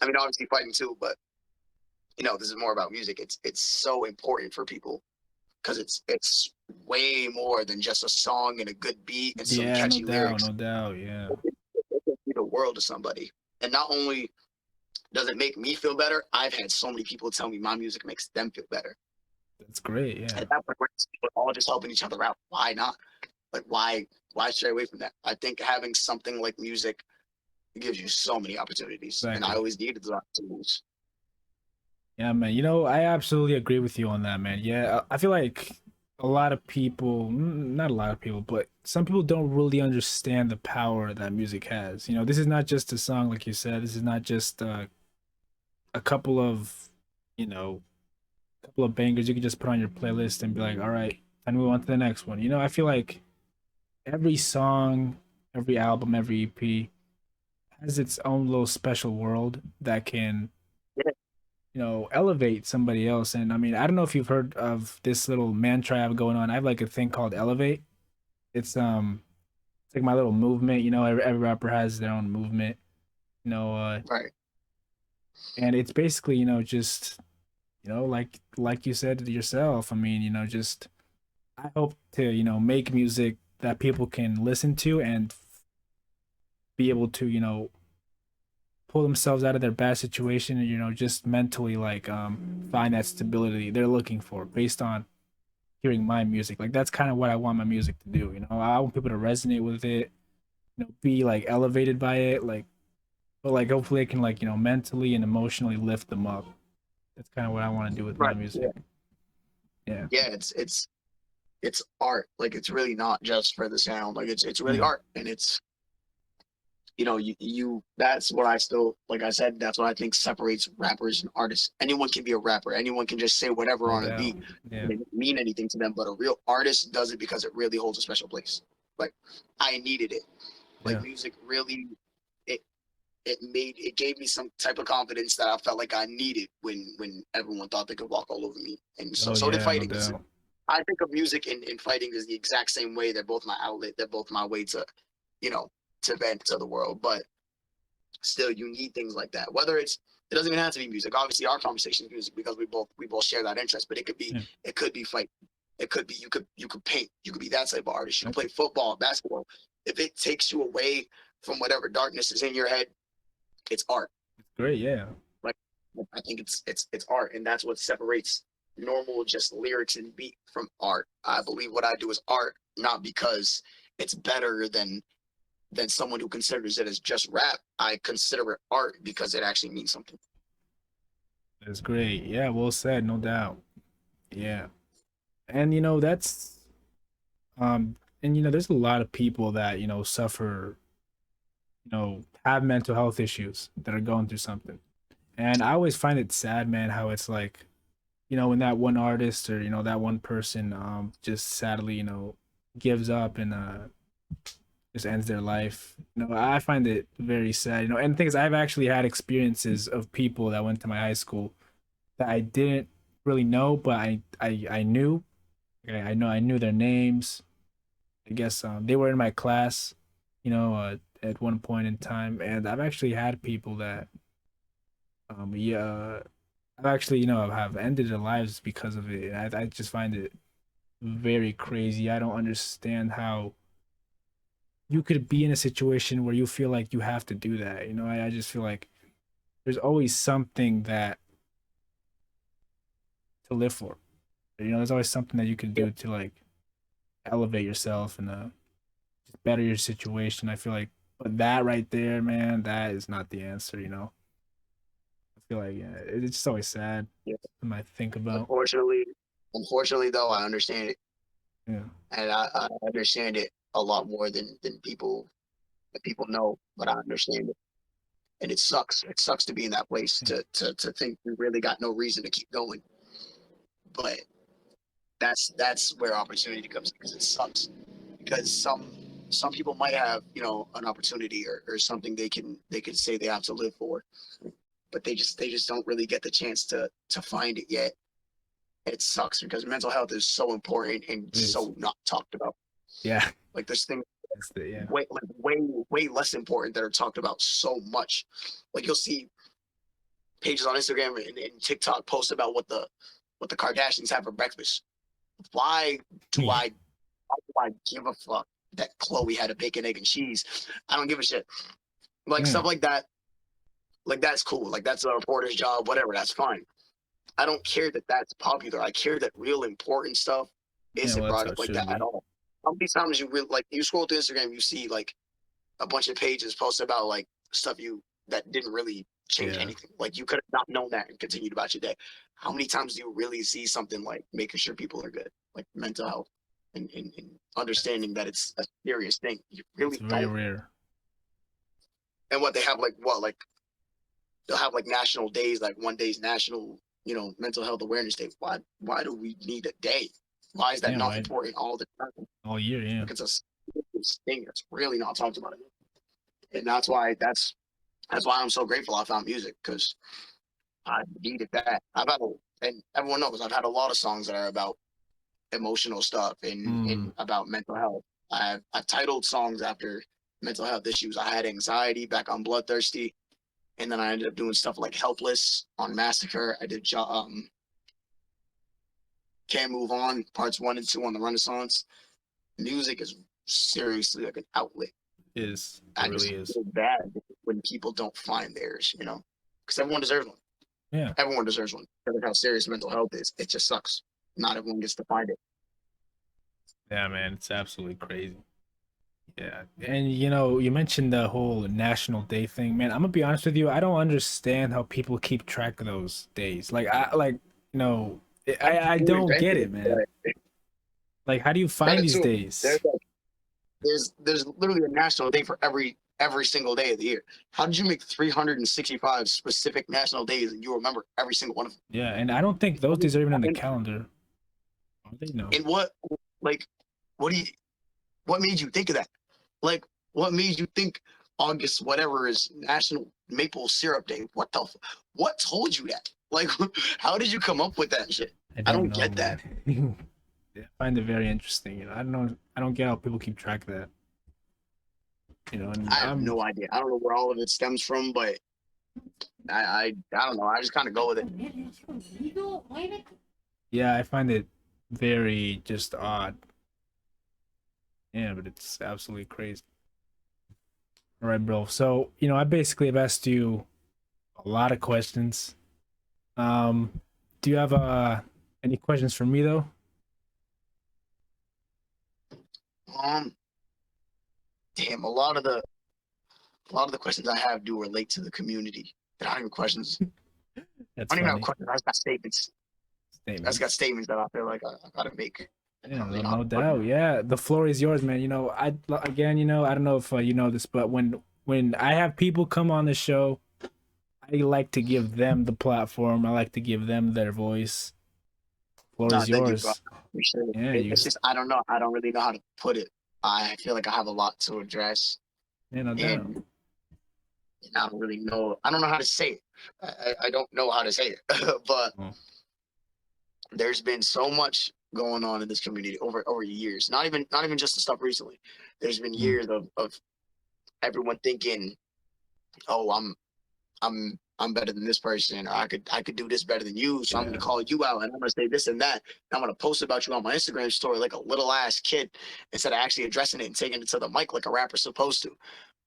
I mean, obviously fighting too, but this is more about music. It's so important for people because it's way more than just a song and a good beat and some yeah. No catchy doubt, lyrics. no doubt. Yeah, It can be the world to somebody, and not only does it make me feel better, I've had so many people tell me my music makes them feel better. that's great. Yeah, At that point, we're all just helping each other out. Why not? Like, why stray away from that? I think having something like music gives you so many opportunities, and I exactly. always needed those opportunities. Yeah, man. I absolutely agree with you on that, man. Yeah, I feel like a lot of people, not a lot of people, but some people don't really understand the power that music has. This is not just a song, like you said. This is not just a couple of, you know, couple of bangers you can just put on your playlist and be like, all right, and move on to the next one. I feel like every song, every album, every EP has its own little special world that can Yeah, elevate somebody else. And I mean, I don't know if you've heard of this little mantra I have going on. I have like a thing called Elevate. It's like my little movement. Every rapper has their own movement. You know, uh, right. and it's basically just like you said to yourself. I mean, just I hope to make music that people can listen to and be able to pull themselves out of their bad situation and just mentally like find that stability they're looking for based on hearing my music. Like that's kind of what I want my music to do. I want people to resonate with it, be like elevated by it, like but like hopefully I can like mentally and emotionally lift them up. That's kind of what I want to do with my Right. music. Yeah. Yeah, Yeah. It's art. Like it's really not just for the sound. Like it's really yeah, art, and it's you that's what I still, like I said, that's what I think separates rappers and artists. Anyone can be a rapper. Anyone can just say whatever no on a doubt. beat. Yeah, And it doesn't mean anything to them, but a real artist does it because it really holds a special place. Like I needed it. Like yeah, music really, it it gave me some type of confidence that I felt like I needed when everyone thought they could walk all over me. And oh so did yeah, no fighting. doubt. I think of music and fighting is the exact same way. They're both my outlet. They're both my way to, you know, to vent to the world. But still, you need things like that. Whether it doesn't even have to be music. Obviously, our conversation is music because we both share that interest. But Yeah, it could be fight. It could be you could paint. You could be that type of artist. You could that's play football, basketball. If it takes you away from whatever darkness is in your head, it's art. great. Yeah, Like I think it's art, and that's what separates normal just lyrics and beat from art. I believe what I do is art, not because it's better than someone who considers it as just rap. I consider it art because it actually means something. that's great. Yeah, well said, no doubt. Yeah, and that's and there's a lot of people that suffer, have mental health issues that are going through something. And I always find it sad, man, how it's like, when that one artist or, that one person just sadly, gives up and just ends their life. I find it very sad, and the thing is I've actually had experiences of people that went to my high school that I didn't really know, but I knew. Okay, I knew their names. I guess they were in my class, at one point in time, and I've actually had people that yeah, I've actually have ended their lives because of it. I just find it very crazy. I don't understand how you could be in a situation where you feel like you have to do that. I just feel like there's always something that to live for. You know, there's always something that you can do to like elevate yourself and just better your situation. I feel like, but that right there, man, that is not the answer. You know, I feel like it's just always sad. Yeah. Something I think about. Unfortunately, though, I understand it, Yeah. and I understand it a lot more than people know, but I understand it, and it sucks. It sucks to be in that place to think we really got no reason to keep going, but that's where opportunity comes in because it sucks because some people might have an opportunity or something they can say they have to live for, but they just don't really get the chance to find it yet. It sucks because mental health is so important and so not talked about. Yeah. Like there's things Yeah. way less important that are talked about so much. Like you'll see pages on Instagram and TikTok post about what the Kardashians have for breakfast. Why do I give a fuck that Chloe had a bacon, egg, and cheese? I don't give a shit. Like stuff like that. Like that's cool. Like that's a reporter's job. Whatever. That's fine. I don't care that that's popular. I care that real important stuff isn't brought up like that at all. How many times you scroll through Instagram, you see like a bunch of pages posted about like stuff that didn't really change anything. Like you could have not known that and continued about your day. How many times do you really see something like making sure people are good, like mental health and understanding that it's a serious thing? You really it's very rare. And what they have like they'll have like national days, like one day's national mental health awareness day. Why do we need a day? Why is that not important all the time? All year, yeah. Like it's a serious thing that's really not talked about enough. And that's why I'm so grateful I found music because I needed that. And everyone knows I've had a lot of songs that are about emotional stuff and about mental health. I've titled songs after mental health issues. I had anxiety back on Bloodthirsty, and then I ended up doing stuff like Helpless on Massacre. I did Can't Move On parts 1 and 2 on the Renaissance. Music is seriously like an outlet. It I really just is. feel bad when people don't find theirs, because everyone deserves one. Yeah, everyone deserves one. Because of how serious mental health is, it just sucks. Not everyone gets to find it. Yeah, man, it's absolutely crazy. Yeah, and you mentioned the whole National Day thing, man. I'm gonna be honest with you. I don't understand how people keep track of those days. Like, I don't get it, man. Like, how do you find these days? There's literally a national day for every single day of the year. How did you make 365 specific national days and you remember every single one of them? Yeah, and I don't think those days are even on the calendar. Are they? No. And what made you think of that? Like, what made you think August whatever is National Maple Syrup Day? What told you that? Like, how did you come up with that shit? I don't get that. Yeah, I find it very interesting. I don't know. I don't get how people keep track of that. And I have no idea. I don't know where all of it stems from, but I don't know. I just kind of go with it. Yeah, I find it very just odd. Yeah, but it's absolutely crazy. All right, bro. So, I basically have asked you a lot of questions. Do you have any questions for me though? Damn, a lot of the questions I have do relate to the community. They're not even questions. I don't even have questions. I just got statements. I just got statements that I feel like I gotta make. Yeah, no doubt. Yeah, the floor is yours, man. I don't know if you know this, but when I have people come on the show, I like to give them the platform. I like to give them their voice. Floor is yours. Yeah, it's just I don't know. I don't really know how to put it. I feel like I have a lot to address. Yeah, no doubt. And I don't really know. I don't know how to say it. I don't know how to say it. But there's been so much going on in this community over years. Not even just the stuff recently. There's been years of everyone thinking, "Oh, I'm better than this person, or I could do this better than you, so I'm gonna call you out and I'm gonna say this and that. And I'm gonna post about you on my Instagram story like a little ass kid instead of actually addressing it and taking it to the mic like a rapper's supposed to."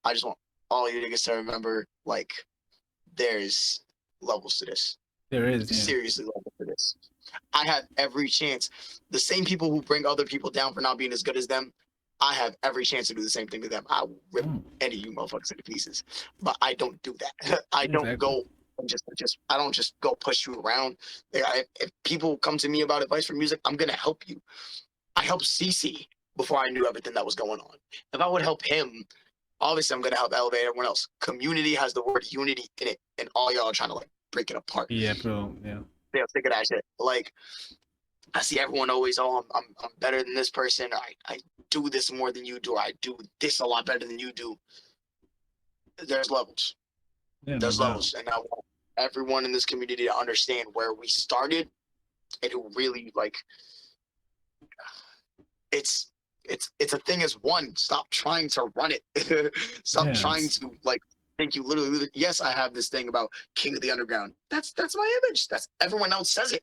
I just want all you niggas to remember, like, there's levels to this. There is seriously levels to this. I have every chance. The same people who bring other people down for not being as good as them, I have every chance to do the same thing to them. I will rip any of you motherfuckers into pieces. But I don't do that. I don't Exactly. go and just I don't just go push you around. If people come to me about advice for music, I'm gonna help you. I helped CC before I knew everything that was going on. If I would help him, obviously I'm gonna help elevate everyone else. Community has the word unity in it, and all y'all are trying to like break it apart. Yeah, bro. Yeah. Yeah, think of that shit. Like I see everyone always, oh, I'm better than this person. I do this more than you do. I do this a lot better than you do. There's levels. Yeah, no There's doubt. levels, and I want everyone in this community to understand where we started, and who really like. It's a thing as one. Stop trying to run it. Stop trying to like think you literally. Yes, I have this thing about King of the Underground. That's my image. That's everyone else says it.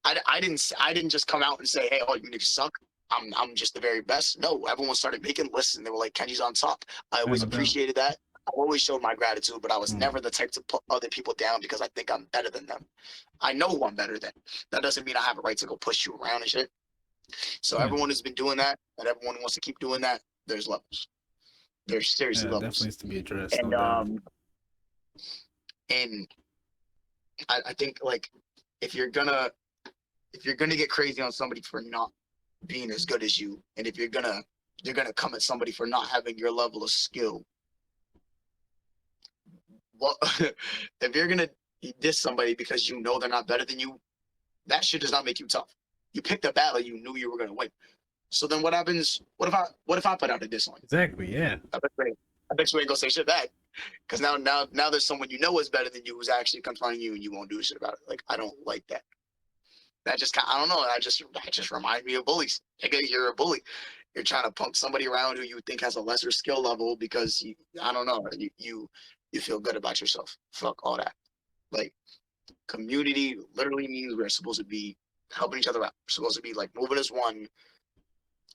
I didn't just come out and say, hey, all you niggas suck. I'm just the very best. No, everyone started making lists and they were like, Kenji's on top. I always no doubt. appreciated that. I always showed my gratitude, but I was never the type to put other people down because I think I'm better than them. I know who I'm better than. That doesn't mean I have a right to go push you around and shit. So everyone has been doing that, and everyone wants to keep doing that. There's levels. There's seriously levels. Definitely needs to be addressed. And no doubt. And I think like if you're gonna get crazy on somebody for not being as good as you, and if you're gonna come at somebody for not having your level of skill, well, if you're gonna diss somebody because you know they're not better than you, that shit does not make you tough. You picked a battle you knew you were gonna win. So then what happens? What if I put out a diss on you? Exactly. Yeah. I bet you ain't gonna say shit back. Because now there's someone you know is better than you who's actually confronting you and you won't do shit about it. Like I don't like that. That just I don't know. That just reminds me of bullies. Nigga, you're a bully. You're trying to punk somebody around who you think has a lesser skill level because I don't know. You feel good about yourself. Fuck all that. Like community literally means we're supposed to be helping each other out. We're supposed to be like moving as one.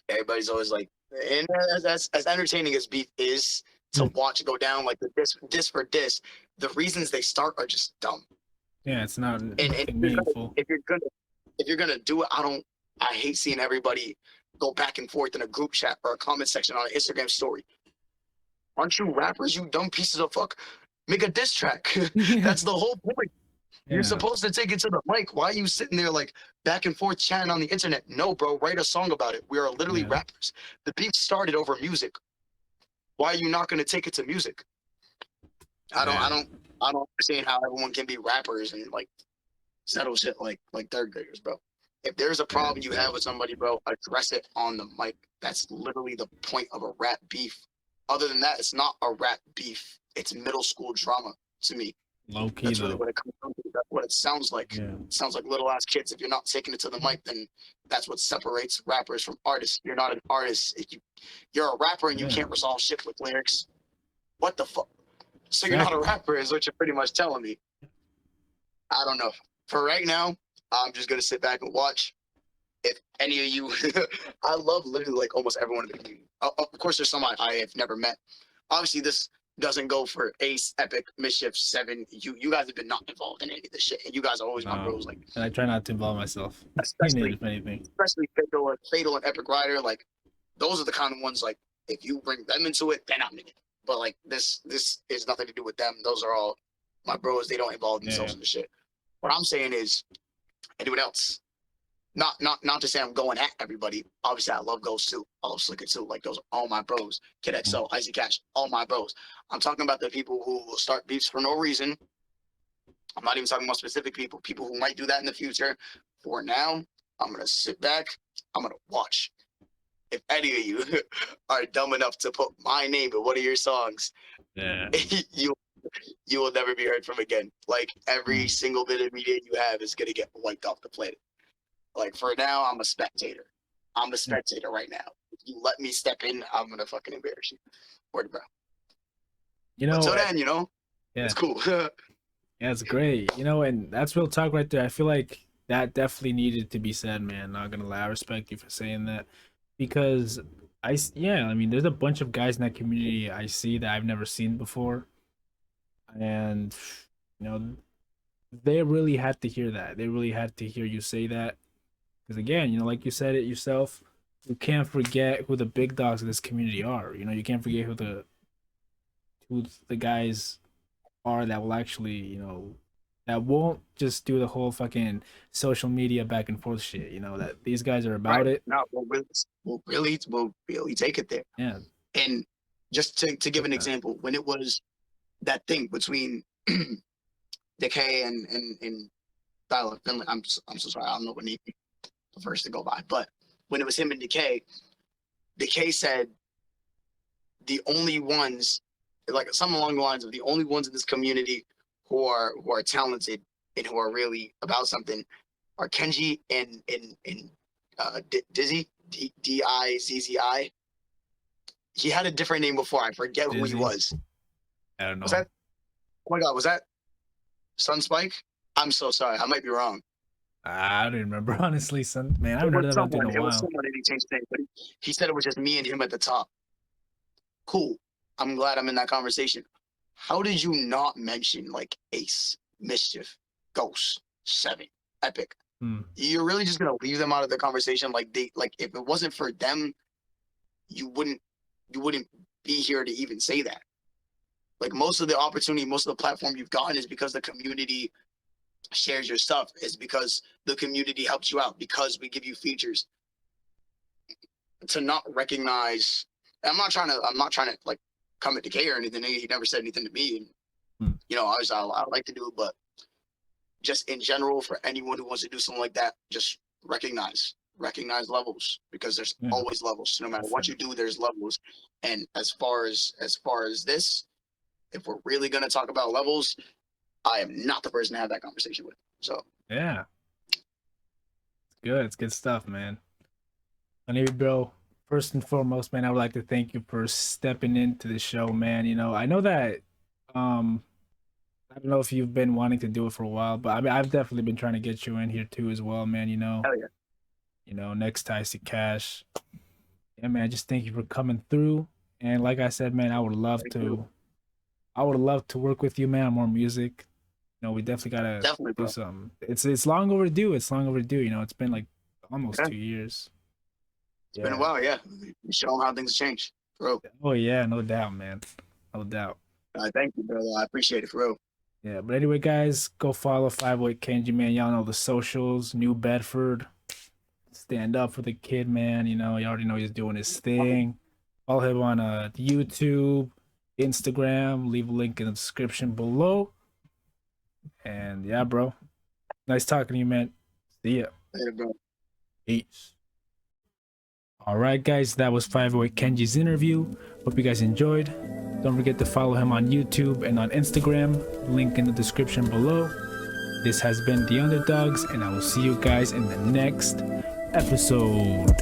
Everybody's always like, and as entertaining as beef is to watch it go down, like the this for this, the reasons they start are just dumb. Yeah, it's not And meaningful. if you're gonna do it, I hate seeing everybody go back and forth in a group chat or a comment section on an Instagram story. Aren't you rappers, you dumb pieces of fuck? Make a diss track. That's the whole point. You're supposed to take it to the mic. Why are you sitting there like back and forth chatting on the internet? No, bro, write a song about it. We are literally rappers. The beef started over music. Why are you not going to take it to music? I don't understand how everyone can be rappers and like settle shit like third graders, bro. If there's a problem you have with somebody, bro, address it on the mic. That's literally the point of a rap beef. Other than that, it's not a rap beef. It's middle school drama to me. Low key That's though. really what it comes down to. That's what it sounds like. Yeah. It sounds like little ass kids. If you're not taking it to the mic, then that's what separates rappers from artists. You're not an artist. If you're a rapper and you can't resolve shit with lyrics, what the fuck? So you're not a rapper is what you're pretty much telling me. I don't know. For right now, I'm just gonna sit back and watch. If any of you, I love literally like almost everyone in the community. Of course, there's some I have never met. Obviously, this doesn't go for Ace, Epic, Mischief, Seven. You guys have been not involved in any of this shit, and you guys are always my bros. Like, and I try not to involve myself. especially anything. Fatal and Epic Rider. Like, those are the kind of ones. Like, if you bring them into it, then I'm in it. But like this is nothing to do with them. Those are all my bros. They don't involve themselves in the shit. What I'm saying is, anyone else? Not to say I'm going at everybody. Obviously, I love Ghost too. I love Slicker too. Like those are all my bros. Kid XO, Icy Cash, all my bros. I'm talking about the people who will start beefs for no reason. I'm not even talking about specific people. People who might do that in the future. For now, I'm gonna sit back. I'm gonna watch. If any of you are dumb enough to put my name in one of your songs, you will never be heard from again. Like every single bit of media you have is gonna get wiped off the planet. Like for now, I'm a spectator. I'm a spectator right now. If you let me step in, I'm gonna fucking embarrass you. Word, bro. You know. Until then, it's cool. Yeah, it's great. And that's real talk right there. I feel like that definitely needed to be said, man. Not gonna lie, I respect you for saying that because I mean, there's a bunch of guys in that community I see that I've never seen before, and they really had to hear that. They really had to hear you say that. Because again, you know, like you said it yourself, you can't forget who the big dogs of this community are. You know, you can't forget who the guys are that will actually, you know, that won't just do the whole fucking social media back and forth shit. You know, that these guys are about Right. it. No, we'll really take it there. Yeah. And just to give an Okay. example, when it was that thing between Decay and Tyler Finley, I'm so sorry, I don't know what name the first to go by, but when it was him and Decay, Decay said the only ones, like something along the lines of the only ones in this community who are talented and who are really about something are Kenji and Dizzy, Dizzi. He had a different name before. I forget who he Dizzy? was. I don't know. Was that? Oh my God, was that Sunspike? I'm so sorry. I might be wrong. I don't remember honestly, son. Man, I haven't It heard was of that in someone. a It was while. someone, and he changed his name. But he said it was just me and him at the top. Cool. I'm glad I'm in that conversation. How did you not mention like Ace, Mischief, Ghost, Seven, Epic? Hmm. You're really just gonna leave them out of the conversation? Like if it wasn't for them, you wouldn't be here to even say that. Like most of the opportunity, most of the platform you've gotten is because the community shares your stuff. It's because the community helps you out, because we give you features. To not recognize, I'm not trying to like come at Decay or anything. He never said anything to me, and you know, I like to do it, but just in general, for anyone who wants to do something like that, just recognize levels, because there's Yeah. always levels. No matter what you do, there's levels. And as far as this, if we're really gonna talk about levels, I am not the person to have that conversation with. So Yeah. It's good. It's good stuff, man. Anyway, bro, first and foremost, man, I would like to thank you for stepping into the show, man. You know, I know that um I don't know if you've been wanting to do it for a while, but I mean I've definitely been trying to get you in here too as well, man, you know. hell yeah. You know, next to Icy Cash. Yeah, man, just thank you for coming through. And like I said, man, I would love to work with you, man, on more music. You know, we definitely gotta Definitely, do bro. something. It's long overdue. It's long overdue. You know, it's been like almost Yeah. 2 years. It's been a while, yeah. Show them how things change, bro. Oh yeah, no doubt, man. No doubt. Thank you, brother. I appreciate it, for real. Yeah, but anyway, guys, go follow 508 Kenji, man. Y'all know the socials. New Bedford. Stand up for the kid, man. You know, you already know he's doing his thing. Follow him on YouTube, Instagram. Leave a link in the description below. And yeah, bro. Nice talking to you, man. See ya. Later, bro. Peace. All right, guys, that was 508 Kenji's interview. Hope you guys enjoyed. Don't forget to follow him on YouTube and on Instagram. Link in the description below. This has been The Underdogs, and I will see you guys in the next episode.